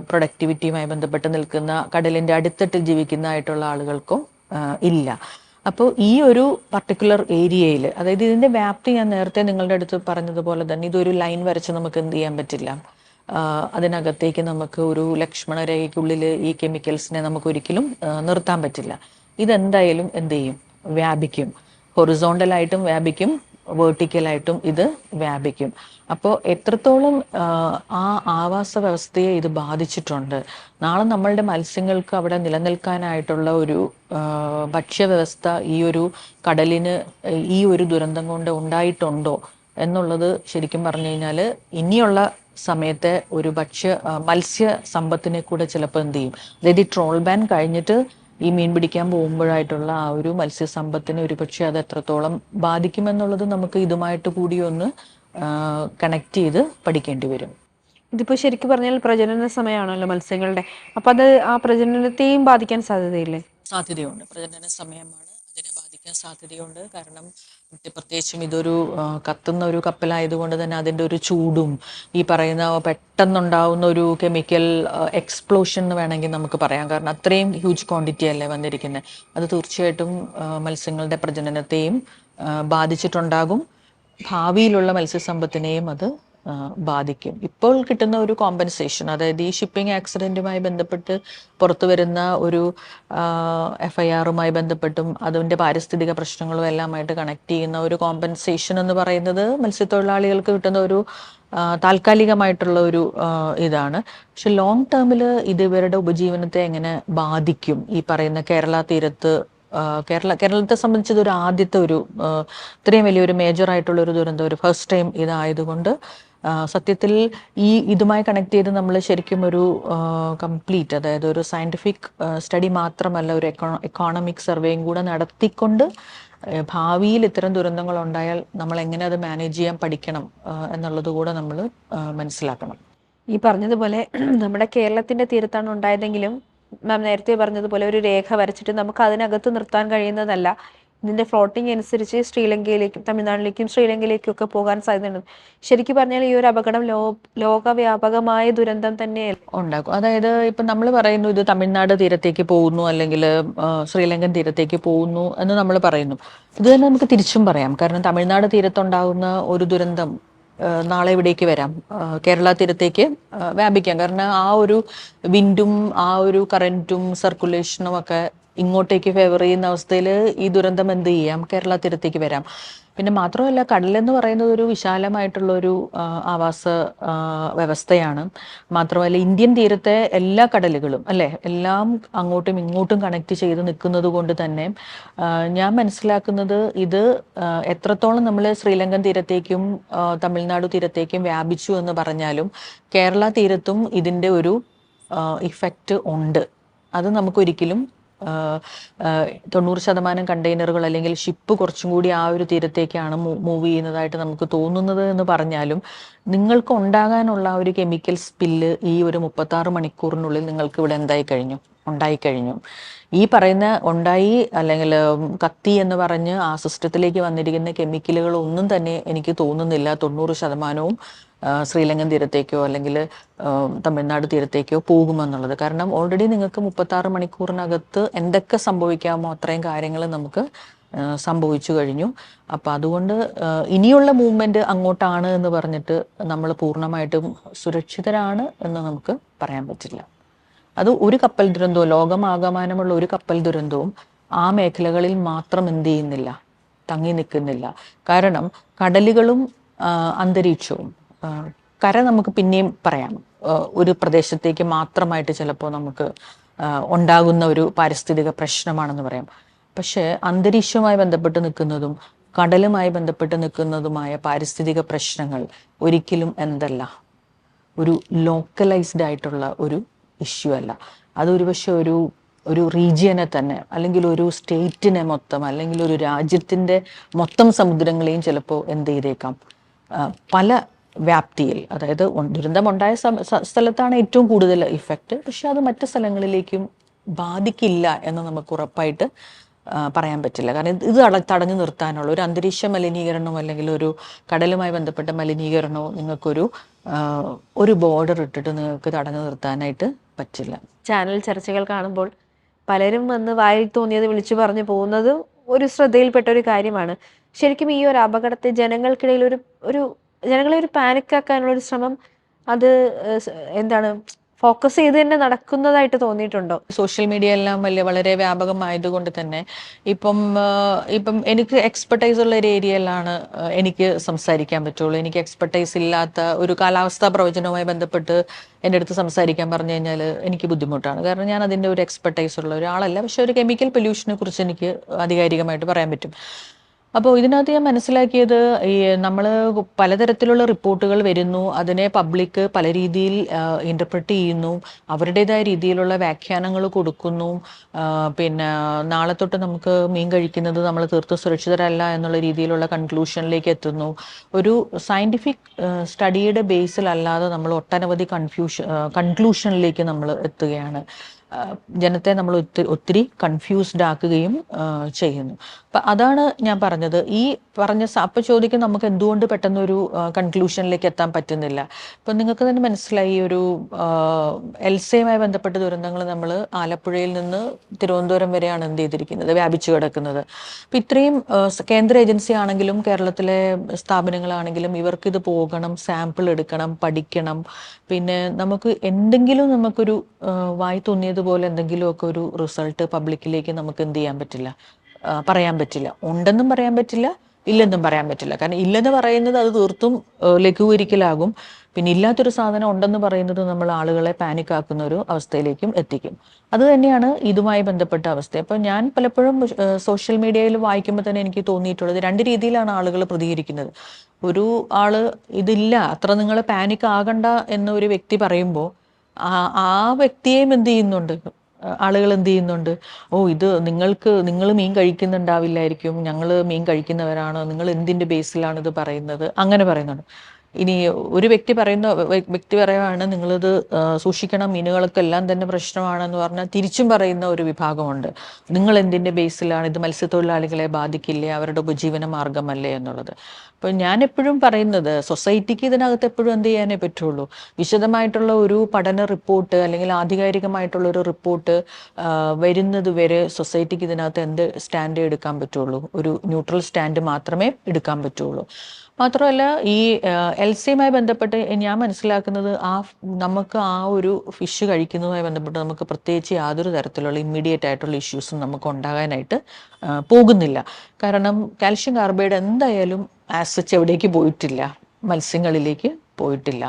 S1: പ്രൊഡക്ടിവിറ്റിയുമായി ബന്ധപ്പെട്ട് നിൽക്കുന്ന കടലിൻ്റെ അടിത്തട്ടിൽ ജീവിക്കുന്നതായിട്ടുള്ള ആളുകൾക്കോ ഇല്ല. അപ്പോൾ ഈ ഒരു പർട്ടിക്കുലർ ഏരിയയിൽ, അതായത് ഇതിൻ്റെ വ്യാപ്തി ഞാൻ നേരത്തെ നിങ്ങളുടെ അടുത്ത് പറഞ്ഞതുപോലെ തന്നെ ഇതൊരു ലൈൻ വരച്ച് നമുക്ക് എന്ത് ചെയ്യാൻ പറ്റില്ല. അതിനകത്തേക്ക് നമുക്ക് ഒരു ലക്ഷ്മണ രേഖയ്ക്കുള്ളിൽ ഈ കെമിക്കൽസിനെ നമുക്ക് ഒരിക്കലും നിർത്താൻ പറ്റില്ല. ഇതെന്തായാലും എന്ത് ചെയ്യും, വ്യാപിക്കും. ഹൊറിസോണ്ടലായിട്ടും വ്യാപിക്കും, വേർട്ടിക്കലായിട്ടും ഇത് വ്യാപിക്കും. അപ്പോൾ എത്രത്തോളം ആ ആവാസ വ്യവസ്ഥയെ ഇത് ബാധിച്ചിട്ടുണ്ട്, നാളെ നമ്മളുടെ മത്സ്യങ്ങൾക്ക് അവിടെ നിലനിൽക്കാനായിട്ടുള്ള ഒരു ഭക്ഷ്യവ്യവസ്ഥ ഈ ഒരു കടലിന് ഈ ഒരു ദുരന്തം കൊണ്ട് ഉണ്ടായിട്ടുണ്ടോ എന്നുള്ളത് ശരിക്കും പറഞ്ഞു കഴിഞ്ഞാൽ ഇനിയുള്ള സമയത്തെ ഒരു മത്സ്യ സമ്പത്തിനെ കൂടെ ചിലപ്പോൾ എന്ത് ചെയ്യും. അതായത് ഈ ട്രോൾ ബാൻ കഴിഞ്ഞിട്ട് ഈ മീൻ പിടിക്കാൻ പോകുമ്പോഴായിട്ടുള്ള ആ ഒരു മത്സ്യസമ്പത്തിനെ ഒരുപക്ഷെ അത് എത്രത്തോളം ബാധിക്കുമെന്നുള്ളത് നമുക്ക് ഇതുമായിട്ട് കൂടി ഒന്ന് കണക്ട് ചെയ്ത് പഠിക്കേണ്ടി വരും.
S2: ഇതിപ്പോൾ ശരിക്കും പറഞ്ഞാൽ പ്രജനന സമയമാണല്ലോ മത്സ്യങ്ങളുടെ, അപ്പം അത് ആ പ്രജനനത്തെയും ബാധിക്കാൻ സാധ്യതയില്ലേ?
S1: സാധ്യതയുണ്ട്. പ്രജനന സമയമാണ്, അതിനെ ബാധിക്കാൻ സാധ്യതയുണ്ട്. കാരണം പ്രത്യേകിച്ചും ഇതൊരു കത്തുന്ന ഒരു കപ്പലായതുകൊണ്ട് തന്നെ അതിൻ്റെ ഒരു ചൂടും ഈ പറയുന്ന പെട്ടെന്നുണ്ടാവുന്ന ഒരു കെമിക്കൽ എക്സ്പ്ലോഷൻ എന്ന് വേണമെങ്കിൽ നമുക്ക് പറയാം. കാരണം അത്രയും ഹ്യൂജ് ക്വാണ്ടിറ്റി അല്ലേ വന്നിരിക്കുന്നത്. അത് തീർച്ചയായിട്ടും മത്സ്യങ്ങളുടെ പ്രജനനത്തെയും ബാധിച്ചിട്ടുണ്ടാകും. ഭാവിയിലുള്ള മത്സ്യസമ്പത്തിനെയും അത് ബാധിക്കും. ഇപ്പോൾ കിട്ടുന്ന ഒരു കോമ്പൻസേഷൻ, അതായത് ഈ ഷിപ്പിംഗ് ആക്സിഡൻറ്റുമായി ബന്ധപ്പെട്ട് പുറത്തു വരുന്ന ഒരു FIRുമായി ബന്ധപ്പെട്ടും അതിൻ്റെ പാരിസ്ഥിതിക പ്രശ്നങ്ങളും എല്ലാമായിട്ട് കണക്ട് ചെയ്യുന്ന ഒരു കോമ്പൻസേഷൻ എന്ന് പറയുന്നത് മത്സ്യത്തൊഴിലാളികൾക്ക് കിട്ടുന്ന ഒരു താൽക്കാലികമായിട്ടുള്ള ഒരു ഇതാണ്. പക്ഷെ ലോങ് ടേമിൽ ഇത് ഇവരുടെ ഉപജീവനത്തെ എങ്ങനെ ബാധിക്കും, ഈ പറയുന്ന കേരള തീരത്ത് കേരളത്തെ സംബന്ധിച്ച് ഇതൊരു ആദ്യത്തെ ഒരു ഇത്രയും വലിയൊരു മേജർ ആയിട്ടുള്ള ഒരു ദുരന്തം, ഒരു ഫസ്റ്റ് ടൈം ഇതായതുകൊണ്ട് സത്യത്തിൽ ഇതുമായി കണക്ട് ചെയ്ത് നമ്മൾ ശരിക്കും ഒരു കംപ്ലീറ്റ്, അതായത് ഒരു സയൻറ്റിഫിക് സ്റ്റഡി മാത്രമല്ല, ഒരു എക്കോണമിക് സർവേയും കൂടെ നടത്തിക്കൊണ്ട് ഭാവിയിൽ ഇത്തരം ദുരന്തങ്ങൾ ഉണ്ടായാൽ നമ്മൾ എങ്ങനെ അത് മാനേജ് ചെയ്യാൻ പഠിക്കണം എന്നുള്ളത് കൂടെ നമ്മൾ മനസ്സിലാക്കണം.
S2: ഈ പറഞ്ഞതുപോലെ നമ്മുടെ കേരളത്തിന്റെ തീരത്താണ് ഉണ്ടായതെങ്കിലും മാം നേരത്തെ പറഞ്ഞതുപോലെ ഒരു രേഖ വരച്ചിട്ട് നമുക്ക് അതിനകത്ത് നിർത്താൻ കഴിയുന്നതല്ല. ഇതിന്റെ ഫ്ലോട്ടിംഗ് അനുസരിച്ച് ശ്രീലങ്കയിലേക്കും തമിഴ്നാട്ടിലേക്കും ശ്രീലങ്കയിലേക്കും ഒക്കെ പോകാൻ സാധ്യതയുണ്ട്. ശരിക്കും പറഞ്ഞാൽ ഈ ഒരു അപകടം ലോകവ്യാപകമായ ദുരന്തം തന്നെ
S1: ഉണ്ടാക്കും. അതായത് ഇപ്പം നമ്മൾ പറയുന്നു ഇത് തമിഴ്നാട് തീരത്തേക്ക് പോകുന്നു അല്ലെങ്കിൽ ശ്രീലങ്കൻ തീരത്തേക്ക് പോകുന്നു എന്ന് നമ്മൾ പറയുന്നു. ഇത് തന്നെ നമുക്ക് തിരിച്ചും പറയാം. കാരണം തമിഴ്നാട് തീരത്തുണ്ടാകുന്ന ഒരു ദുരന്തം നാളെ ഇവിടേക്ക് വരാം, കേരള തീരത്തേക്ക് വ്യാപിക്കാം. കാരണം ആ ഒരു വിൻഡും ആ ഒരു കറൻറ്റും സർക്കുലേഷനും ഒക്കെ ഇങ്ങോട്ടേക്ക് ഫേവർ ചെയ്യുന്ന അവസ്ഥയിൽ ഈ ദുരന്തം എന്ത് ചെയ്യാം, കേരള തീരത്തേക്ക് വരാം. പിന്നെ മാത്രമല്ല, കടലെന്ന് പറയുന്നത് ഒരു വിശാലമായിട്ടുള്ള ഒരു ആവാസ വ്യവസ്ഥയാണ്. മാത്രമല്ല ഇന്ത്യൻ തീരത്തെ എല്ലാ കടലുകളും അല്ലേ, എല്ലാം അങ്ങോട്ടും ഇങ്ങോട്ടും കണക്ട് ചെയ്ത് നിൽക്കുന്നത് കൊണ്ട് തന്നെ ഞാൻ മനസ്സിലാക്കുന്നത് ഇത് എത്രത്തോളം നമ്മൾ ശ്രീലങ്കൻ തീരത്തേക്കും തമിഴ്നാട് തീരത്തേക്കും വ്യാപിച്ചു എന്ന് പറഞ്ഞാലും കേരള തീരത്തും ഇതിൻ്റെ ഒരു ഇഫക്റ്റ് ഉണ്ട്. അത് നമുക്കൊരിക്കലും 90% കണ്ടെയ്നറുകൾ അല്ലെങ്കിൽ ഷിപ്പ് കുറച്ചും കൂടി ആ ഒരു തീരത്തേക്കാണ് മൂവ് ചെയ്യുന്നതായിട്ട് നമുക്ക് തോന്നുന്നത് എന്ന് പറഞ്ഞാലും നിങ്ങൾക്ക് ഉണ്ടാകാനുള്ള ഒരു കെമിക്കൽ സ്പില്ല് ഈ ഒരു 36 മണിക്കൂറിനുള്ളിൽ നിങ്ങൾക്ക് ഇവിടെ ഉണ്ടായിക്കഴിഞ്ഞു. ഈ പറയുന്ന ഉണ്ടായി അല്ലെങ്കിൽ കത്തി എന്ന് പറഞ്ഞ് ആ സിസ്റ്റത്തിലേക്ക് വന്നിരിക്കുന്ന കെമിക്കലുകൾ ഒന്നും തന്നെ എനിക്ക് തോന്നുന്നില്ല 90%വും ശ്രീലങ്കൻ തീരത്തേക്കോ അല്ലെങ്കിൽ തമിഴ്നാട് തീരത്തേക്കോ പോകുമെന്നുള്ളത്. കാരണം ഓൾറെഡി നിങ്ങൾക്ക് 36 മണിക്കൂറിനകത്ത് എന്തൊക്കെ സംഭവിക്കാമോ അത്രയും കാര്യങ്ങൾ നമുക്ക് സംഭവിച്ചു കഴിഞ്ഞു. അപ്പം അതുകൊണ്ട് ഇനിയുള്ള മൂവ്മെൻറ്റ് അങ്ങോട്ടാണ് എന്ന് പറഞ്ഞിട്ട് നമ്മൾ പൂർണ്ണമായിട്ടും സുരക്ഷിതരാണ് എന്ന് നമുക്ക് പറയാൻ പറ്റില്ല. അത് ഒരു കപ്പൽ ദുരന്തവും ലോകമാകമാനമുള്ള ഒരു കപ്പൽ ദുരന്തവും ആ മേഖലകളിൽ മാത്രം എന്ത് ചെയ്യുന്നില്ല, തങ്ങി നിൽക്കുന്നില്ല. കാരണം കടലുകളും അന്തരീക്ഷവും, കര നമുക്ക് പിന്നെയും പറയാം ഒരു പ്രദേശത്തേക്ക് മാത്രമായിട്ട് ചിലപ്പോൾ നമുക്ക് ഉണ്ടാകുന്ന ഒരു പാരിസ്ഥിതിക പ്രശ്നമാണെന്ന് പറയാം. പക്ഷേ അന്തരീക്ഷവുമായി ബന്ധപ്പെട്ട് നിൽക്കുന്നതും കടലുമായി ബന്ധപ്പെട്ട് നിൽക്കുന്നതുമായ പാരിസ്ഥിതിക പ്രശ്നങ്ങൾ ഒരിക്കലും ഒരു ലോക്കലൈസ്ഡ് ആയിട്ടുള്ള ഒരു ഇഷ്യൂ അല്ല. അതൊരു പക്ഷെ ഒരു റീജിയനെ തന്നെ അല്ലെങ്കിൽ ഒരു സ്റ്റേറ്റിനെ മൊത്തം അല്ലെങ്കിൽ ഒരു രാജ്യത്തിൻ്റെ മൊത്തം സമുദ്രങ്ങളെയും ചിലപ്പോൾ എന്ത് ചെയ്തേക്കാം, പല വ്യാപ്തിയിൽ, അതായത് ദുരന്തമുണ്ടായ സ്ഥലത്താണ് ഏറ്റവും കൂടുതൽ ഇഫക്റ്റ്, പക്ഷെ അത് മറ്റു സ്ഥലങ്ങളിലേക്കും ബാധിക്കില്ല എന്ന് നമുക്ക് ഉറപ്പായിട്ട് പറയാൻ പറ്റില്ല. കാരണം ഇത് തടഞ്ഞു നിർത്താനുള്ള ഒരു അന്തരീക്ഷ മലിനീകരണമോ അല്ലെങ്കിൽ ഒരു കടലുമായി ബന്ധപ്പെട്ട മലിനീകരണമോ ഒരു ബോർഡർ ഇട്ടിട്ട് നിങ്ങൾക്ക് തടഞ്ഞു നിർത്താനായിട്ട് പറ്റില്ല.
S2: ചാനൽ ചർച്ചകൾ കാണുമ്പോൾ പലരും വന്ന് വായിൽ തോന്നിയത് വിളിച്ചു പറഞ്ഞു പോകുന്നത് ഒരു ശ്രദ്ധയിൽപ്പെട്ട ഒരു കാര്യമാണ്. ശരിക്കും ഈ ഒരു അപകടത്തെ ജനങ്ങൾക്കിടയിൽ ഒരു ഒരു ജനങ്ങളെ ഒരു പാനിക് ആക്കാനുള്ള ഒരു ശ്രമം അത് എന്താണ് ഫോക്കസ് ചെയ്ത് തന്നെ നടക്കുന്നതായിട്ട് തോന്നിയിട്ടുണ്ടോ?
S1: സോഷ്യൽ മീഡിയ എല്ലാം വളരെ വ്യാപകമായതുകൊണ്ട് തന്നെ ഇപ്പം എനിക്ക് എക്സ്പെർട്ടൈസ് ഉള്ള ഒരു ഏരിയയിലാണ് എനിക്ക് സംസാരിക്കാൻ പറ്റുള്ളൂ. എനിക്ക് എക്സ്പെർട്ടൈസ് ഇല്ലാത്ത ഒരു കാലാവസ്ഥാ പ്രവചനവുമായി ബന്ധപ്പെട്ട് എൻ്റെ അടുത്ത് സംസാരിക്കാൻ പറഞ്ഞു കഴിഞ്ഞാൽ എനിക്ക് ബുദ്ധിമുട്ടാണ്. കാരണം ഞാൻ അതിൻ്റെ ഒരു എക്സ്പെർട്ടൈസ് ഉള്ള ഒരാളല്ല. പക്ഷെ ഒരു കെമിക്കൽ പൊല്യൂഷനെ കുറിച്ച് എനിക്ക് ആധികാരികമായിട്ട് പറയാൻ പറ്റും. അപ്പോൾ ഇതിനകത്ത് ഞാൻ മനസ്സിലാക്കിയത്, ഈ നമ്മൾ പലതരത്തിലുള്ള റിപ്പോർട്ടുകൾ വരുന്നു, അതിനെ പബ്ലിക് പല രീതിയിൽ ഇൻ്റർപ്രറ്റ് ചെയ്യുന്നു, അവരുടേതായ രീതിയിലുള്ള വ്യാഖ്യാനങ്ങൾ കൊടുക്കുന്നു. പിന്നെ നാളെ തൊട്ട് നമുക്ക് മീൻ കഴിക്കുന്നത് നമ്മൾ തീർത്തും സുരക്ഷിതരല്ല എന്നുള്ള രീതിയിലുള്ള കൺക്ലൂഷനിലേക്ക് എത്തുന്നു. ഒരു സയൻറ്റിഫിക് സ്റ്റഡിയുടെ ബേസിലല്ലാതെ നമ്മൾ ഒട്ടനവധി കൺക്ലൂഷനിലേക്ക് നമ്മൾ എത്തുകയാണ്. ജനത്തെ നമ്മൾ ഒത്തിരി കൺഫ്യൂസ്ഡ് ആക്കുകയും ചെയ്യുന്നു. അപ്പം അതാണ് ഞാൻ പറഞ്ഞത്. ഈ പറഞ്ഞ അപ്പം ചോദിക്കും നമുക്ക് എന്തുകൊണ്ട് പെട്ടെന്നൊരു കൺക്ലൂഷനിലേക്ക് എത്താൻ പറ്റുന്നില്ല. ഇപ്പം നിങ്ങൾക്ക് തന്നെ മനസ്സിലായി, ഒരു എൽസയുമായി ബന്ധപ്പെട്ട ദുരന്തങ്ങൾ നമ്മൾ ആലപ്പുഴയിൽ നിന്ന് തിരുവനന്തപുരം വരെയാണ് എന്ത് ചെയ്തിരിക്കുന്നത്, വ്യാപിച്ചു കിടക്കുന്നത്. അപ്പം ഇത്രയും കേന്ദ്ര ഏജൻസി ആണെങ്കിലും കേരളത്തിലെ സ്ഥാപനങ്ങളാണെങ്കിലും ഇവർക്കിത് പോകണം, സാമ്പിൾ എടുക്കണം, പഠിക്കണം. പിന്നെ നമുക്കൊരു വായി തോന്നിയതുപോലെ എന്തെങ്കിലുമൊക്കെ ഒരു റിസൾട്ട് പബ്ലിക്കിലേക്ക് നമുക്ക് എന്ത് ചെയ്യാൻ പറ്റില്ല, പറയാൻ പറ്റില്ല. ഉണ്ടെന്നും പറയാൻ പറ്റില്ല, ഇല്ലെന്നും പറയാൻ പറ്റില്ല. കാരണം ഇല്ലെന്ന് പറയുന്നത് അത് തീർത്തും ലഘൂകരിക്കലാകും. പിന്നെ ഇല്ലാത്തൊരു സാധനം ഉണ്ടെന്ന് പറയുന്നത് നമ്മൾ ആളുകളെ പാനിക് ആക്കുന്ന ഒരു അവസ്ഥയിലേക്കും എത്തിക്കും. അത് തന്നെയാണ് ഇതുമായി ബന്ധപ്പെട്ട അവസ്ഥ. അപ്പോൾ ഞാൻ പലപ്പോഴും സോഷ്യൽ മീഡിയയിൽ വായിക്കുമ്പോൾ തന്നെ എനിക്ക് തോന്നിയിട്ടുള്ളത്, രണ്ട് രീതിയിലാണ് ആളുകൾ പ്രതികരിക്കുന്നത്. ഒരു ആള് ഇതില്ല, അത്ര നിങ്ങൾ പാനിക് ആകണ്ട എന്ന് ഒരു വ്യക്തി പറയുമ്പോൾ ആ വ്യക്തിയെയും എന്ത് ചെയ്യുന്നുണ്ട്, ആളുകൾ എന്ത് ചെയ്യുന്നുണ്ട്, ഇത് നിങ്ങൾ മീൻ കഴിക്കുന്നുണ്ടാവില്ലായിരിക്കും, ഞങ്ങൾ മീൻ കഴിക്കുന്നവരാണ്, നിങ്ങൾ എന്തിൻ്റെ ബേസിലാണ് ഇത് പറയുന്നത്, അങ്ങനെ പറയുന്നുണ്ട്. ഇനി ഒരു വ്യക്തി പറയുകയാണ് നിങ്ങളിത് സൂക്ഷിക്കണം, മീനുകൾക്ക് എല്ലാം തന്നെ പ്രശ്നമാണെന്ന് പറഞ്ഞാൽ തിരിച്ചും പറയുന്ന ഒരു വിഭാഗമുണ്ട്. നിങ്ങൾ എന്തിൻ്റെ ബേസിലാണ്, ഇത് മത്സ്യത്തൊഴിലാളികളെ ബാധിക്കില്ലേ, അവരുടെ ഉപജീവന മാർഗമല്ലേ എന്നുള്ളത്. അപ്പോൾ ഞാൻ എപ്പോഴും പറയുന്നത്, സൊസൈറ്റിക്ക് ഇതിനകത്ത് എപ്പോഴും എന്ത് ചെയ്യാനേ പറ്റുള്ളൂ, വിശദമായിട്ടുള്ള ഒരു പഠന റിപ്പോർട്ട് അല്ലെങ്കിൽ ആധികാരികമായിട്ടുള്ള ഒരു റിപ്പോർട്ട് വരുന്നത് വരെ സൊസൈറ്റിക്ക് ഇതിനകത്ത് എന്ത് സ്റ്റാൻഡ് എടുക്കാൻ പറ്റുള്ളൂ, ഒരു ന്യൂട്രൽ സ്റ്റാൻഡ് മാത്രമേ എടുക്കാൻ പറ്റുള്ളൂ. മാത്രമല്ല, ഈ എൽസിയുമായി ബന്ധപ്പെട്ട് ഞാൻ മനസ്സിലാക്കുന്നത്, നമുക്ക് ആ ഒരു ഫിഷ് കഴിക്കുന്നതുമായി ബന്ധപ്പെട്ട് നമുക്ക് പ്രത്യേകിച്ച് യാതൊരു തരത്തിലുള്ള ഇമ്മീഡിയറ്റ് ആയിട്ടുള്ള ഇഷ്യൂസും നമുക്ക് ഉണ്ടാകാനായിട്ട് പോകുന്നില്ല. കാരണം കാൽഷ്യം കാർബൈഡ് എന്തായാലും ആസിഡ് എവിടേക്ക് പോയിട്ടില്ല, മത്സ്യങ്ങളിലേക്ക് പോയിട്ടില്ല.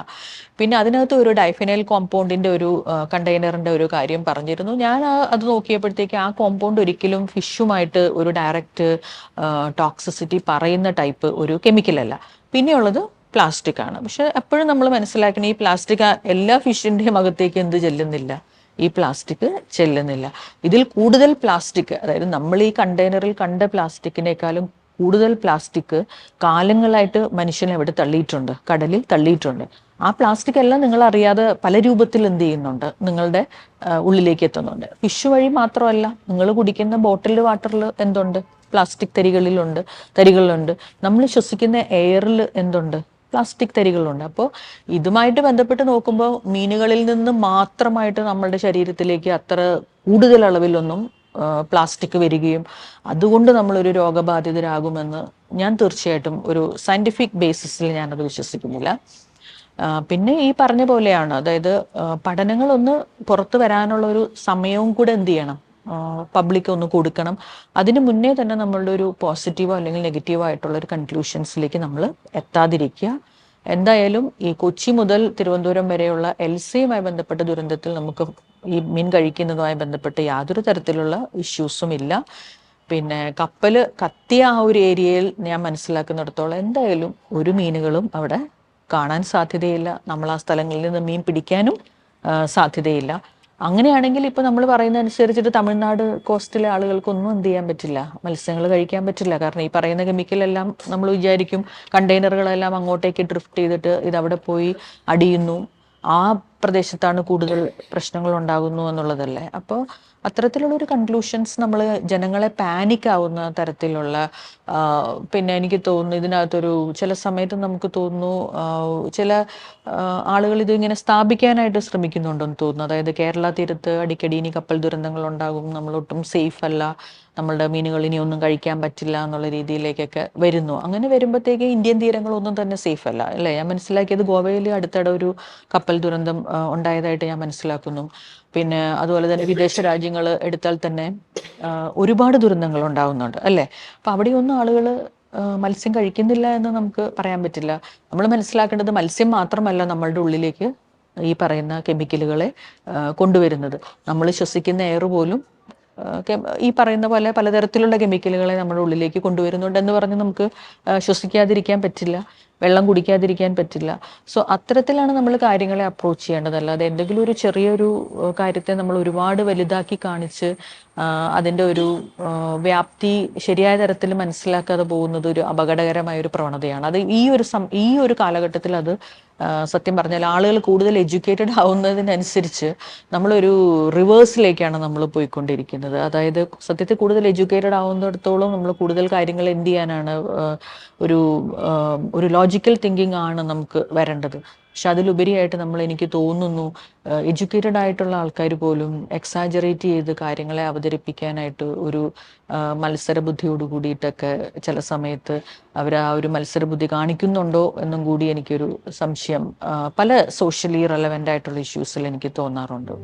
S1: പിന്നെ അതിനകത്ത് ഒരു ഡൈഫിനൈൽ കോമ്പൗണ്ടിൻ്റെ ഒരു കണ്ടെയ്നറിൻ്റെ ഒരു കാര്യം പറഞ്ഞിരുന്നു. ഞാൻ അത് നോക്കിയപ്പോഴത്തേക്ക് ആ കോമ്പൗണ്ട് ഒരിക്കലും ഫിഷുമായിട്ട് ഒരു ഡയറക്റ്റ് ടോക്സിസിറ്റി പറയുന്ന ടൈപ്പ് ഒരു കെമിക്കലല്ല. പിന്നെയുള്ളത് പ്ലാസ്റ്റിക് ആണ്. പക്ഷെ എപ്പോഴും നമ്മൾ മനസ്സിലാക്കണം, ഈ പ്ലാസ്റ്റിക് എല്ലാ ഫിഷിൻ്റെയും അകത്തേക്ക് എന്ത് ചെല്ലുന്നില്ല, ഈ പ്ലാസ്റ്റിക് ചെല്ലുന്നില്ല. ഇതിൽ കൂടുതൽ പ്ലാസ്റ്റിക്, അതായത് നമ്മൾ ഈ കണ്ടെയ്നറിൽ കണ്ട പ്ലാസ്റ്റിക്കിനേക്കാളും കൂടുതൽ പ്ലാസ്റ്റിക് കാലങ്ങളായിട്ട് മനുഷ്യനെ എവിടെ തള്ളിയിട്ടുണ്ട്, കടലിൽ തള്ളിയിട്ടുണ്ട്. ആ പ്ലാസ്റ്റിക് എല്ലാം നിങ്ങൾ അറിയാതെ പല രൂപത്തിൽ എന്ത് ചെയ്യുന്നുണ്ട്, നിങ്ങളുടെ ഉള്ളിലേക്ക് എത്തുന്നുണ്ട്. ഫിഷ് വഴി മാത്രമല്ല, നിങ്ങൾ കുടിക്കുന്ന ബോട്ടിൽ വാട്ടറിൽ എന്തുണ്ട്, പ്ലാസ്റ്റിക് തരികളുണ്ട്. നമ്മൾ ശ്വസിക്കുന്ന എയറിൽ എന്തുണ്ട്, പ്ലാസ്റ്റിക് തരികളുണ്ട്. അപ്പോൾ ഇതുമായിട്ട് ബന്ധപ്പെട്ട് നോക്കുമ്പോൾ മീനുകളിൽ നിന്ന് മാത്രമായിട്ട് നമ്മളുടെ ശരീരത്തിലേക്ക് അത്ര കൂടുതൽ അളവിലൊന്നും പ്ലാസ്റ്റിക് വരികയും അതുകൊണ്ട് നമ്മളൊരു രോഗബാധിതരാകുമെന്ന് ഞാൻ തീർച്ചയായിട്ടും ഒരു സയൻറ്റിഫിക് ബേസിസിൽ ഞാനത് വിശ്വസിക്കുന്നില്ല. പിന്നെ ഈ പറഞ്ഞ പോലെയാണ്, അതായത് പഠനങ്ങളൊന്ന് പുറത്തു വരാനുള്ള ഒരു സമയവും കൂടെ എന്ത് ചെയ്യണം, പബ്ലിക് ഒന്ന് കൊടുക്കണം. അതിന് മുന്നേ തന്നെ നമ്മളുടെ ഒരു പോസിറ്റീവോ അല്ലെങ്കിൽ നെഗറ്റീവോ ആയിട്ടുള്ള ഒരു കൺക്ലൂഷൻസിലേക്ക് നമ്മൾ എത്താതിരിക്കുക. എന്തായാലും ഈ കൊച്ചി മുതൽ തിരുവനന്തപുരം വരെയുള്ള എൽസിയുമായി ബന്ധപ്പെട്ട ദുരന്തത്തിൽ നമുക്ക് ഈ മീൻ കഴിക്കുന്നതുമായി ബന്ധപ്പെട്ട് യാതൊരു തരത്തിലുള്ള ഇഷ്യൂസും ഇല്ല. പിന്നെ കപ്പൽ കത്തിയ ആ ഒരു ഏരിയയിൽ ഞാൻ മനസ്സിലാക്കുന്നിടത്തോളം എന്തായാലും ഒരു മീനുകളും അവിടെ കാണാൻ സാധ്യതയില്ല. നമ്മൾ ആ സ്ഥലങ്ങളിൽ നിന്ന് മീൻ പിടിക്കാനും സാധ്യതയില്ല. അങ്ങനെയാണെങ്കിൽ ഇപ്പോൾ നമ്മൾ പറയുന്ന അനുസരിച്ചിട്ട് തമിഴ്നാട് കോസ്റ്റിലെ ആളുകൾക്കൊന്നും എന്ത് ചെയ്യാൻ പറ്റില്ല, മത്സ്യങ്ങൾ കഴിക്കാൻ പറ്റില്ല. കാരണം ഈ പറയുന്ന കെമിക്കലെല്ലാം നമ്മൾ വിചാരിക്കും കണ്ടെയ്നറുകളെല്ലാം അങ്ങോട്ടേക്ക് ഡ്രിഫ്റ്റ് ചെയ്തിട്ട് ഇതവിടെ പോയി അടിയുന്നു. ആ പ്രദേശത്താണ് കൂടുതൽ പ്രശ്നങ്ങൾ ഉണ്ടാകുന്നു എന്നുള്ളതല്ലേ. അപ്പോൾ അത്തരത്തിലുള്ള ഒരു കൺക്ലൂഷൻസ് നമ്മൾ ജനങ്ങളെ പാനിക് ആവുന്ന തരത്തിലുള്ള പിന്നെ എനിക്ക് തോന്നുന്നു ഇതിനകത്തൊരു ചില സമയത്ത് നമുക്ക് തോന്നുന്നു ചില ആളുകൾ ഇത് ഇങ്ങനെ സ്ഥാപിക്കാനായിട്ട് ശ്രമിക്കുന്നുണ്ടെന്ന് തോന്നുന്നു. അതായത് കേരള തീരത്ത് അടിക്കടി ഇനി കപ്പൽ ദുരന്തങ്ങൾ ഉണ്ടാകും, നമ്മളൊട്ടും സേഫ് അല്ല, നമ്മളുടെ മീനുകൾ ഇനി ഒന്നും കഴിക്കാൻ പറ്റില്ല എന്നുള്ള രീതിയിലേക്കൊക്കെ വരുന്നു. അങ്ങനെ വരുമ്പോഴത്തേക്ക് ഇന്ത്യൻ തീരങ്ങളൊന്നും തന്നെ സേഫ് അല്ല അല്ലേ. ഞാൻ മനസ്സിലാക്കിയത് ഗോവയിൽ അടുത്തിടെ ഒരു കപ്പൽ ദുരന്തം ഉണ്ടായതായിട്ട് ഞാൻ മനസ്സിലാക്കുന്നു. പിന്നെ അതുപോലെ തന്നെ വിദേശ രാജ്യങ്ങൾ എടുത്താൽ തന്നെ ഒരുപാട് ദുരന്തങ്ങൾ ഉണ്ടാകുന്നുണ്ട് അല്ലേ. അപ്പം അവിടെയൊന്നും ആളുകൾ മത്സ്യം കഴിക്കുന്നില്ല എന്ന് നമുക്ക് പറയാൻ പറ്റില്ല. നമ്മൾ മനസ്സിലാക്കേണ്ടത് മത്സ്യം മാത്രമല്ല നമ്മളുടെ ഉള്ളിലേക്ക് ഈ പറയുന്ന കെമിക്കലുകളെ കൊണ്ടുവരുന്നത്. നമ്മൾ ശ്വസിക്കുന്ന എയർ പോലും ഈ പറയുന്ന പോലെ പലതരത്തിലുള്ള കെമിക്കലുകളെ നമ്മുടെ ഉള്ളിലേക്ക് കൊണ്ടുവരുന്നുണ്ടെന്ന് പറഞ്ഞ് നമുക്ക് ശ്വസിക്കാതിരിക്കാൻ പറ്റില്ല, വെള്ളം കുടിക്കാതിരിക്കാൻ പറ്റില്ല. സോ അത്തരത്തിലാണ് നമ്മൾ കാര്യങ്ങളെ അപ്രോച്ച് ചെയ്യേണ്ടത്. അല്ലാതെ എന്തെങ്കിലും ഒരു ചെറിയൊരു കാര്യത്തെ നമ്മൾ ഒരുപാട് വലുതാക്കി കാണിച്ച് അതിൻ്റെ ഒരു വ്യാപ്തി ശരിയായ തരത്തിൽ മനസ്സിലാക്കാതെ പോകുന്നത് ഒരു അപകടകരമായ ഒരു പ്രവണതയാണ്. അത് ഈ ഒരു കാലഘട്ടത്തിൽ അത് സത്യം പറഞ്ഞാൽ ആളുകൾ കൂടുതൽ എഡ്യൂക്കേറ്റഡ് ആവുന്നതിനനുസരിച്ച് നമ്മളൊരു റിവേഴ്സിലേക്കാണ് നമ്മൾ പോയിക്കൊണ്ടിരിക്കുന്നത്. അതായത് സത്യത്തിൽ കൂടുതൽ എഡ്യൂക്കേറ്റഡ് ആവുന്നിടത്തോളം നമ്മൾ കൂടുതൽ കാര്യങ്ങൾ എന്ത് ചെയ്യാനാണ്, ഒരു ലോജിക്കൽ തിങ്കിങ് ആണ് നമുക്ക് വരേണ്ടത്. പക്ഷെ അതിലുപരിയായിട്ട് എനിക്ക് തോന്നുന്നു എഡ്യൂക്കേറ്റഡ് ആയിട്ടുള്ള ആൾക്കാർ പോലും എക്സാജറേറ്റ് ചെയ്ത് കാര്യങ്ങളെ അവതരിപ്പിക്കാനായിട്ട് ഒരു മത്സരബുദ്ധിയോട് കൂടിയിട്ടൊക്കെ ചില സമയത്ത് അവർ ആ ഒരു മത്സരബുദ്ധി കാണിക്കുന്നുണ്ടോ എന്നും കൂടി എനിക്കൊരു സംശയം പല സോഷ്യലി റെലവൻ്റ് ആയിട്ടുള്ള ഇഷ്യൂസിൽ എനിക്ക് തോന്നാറുണ്ട്.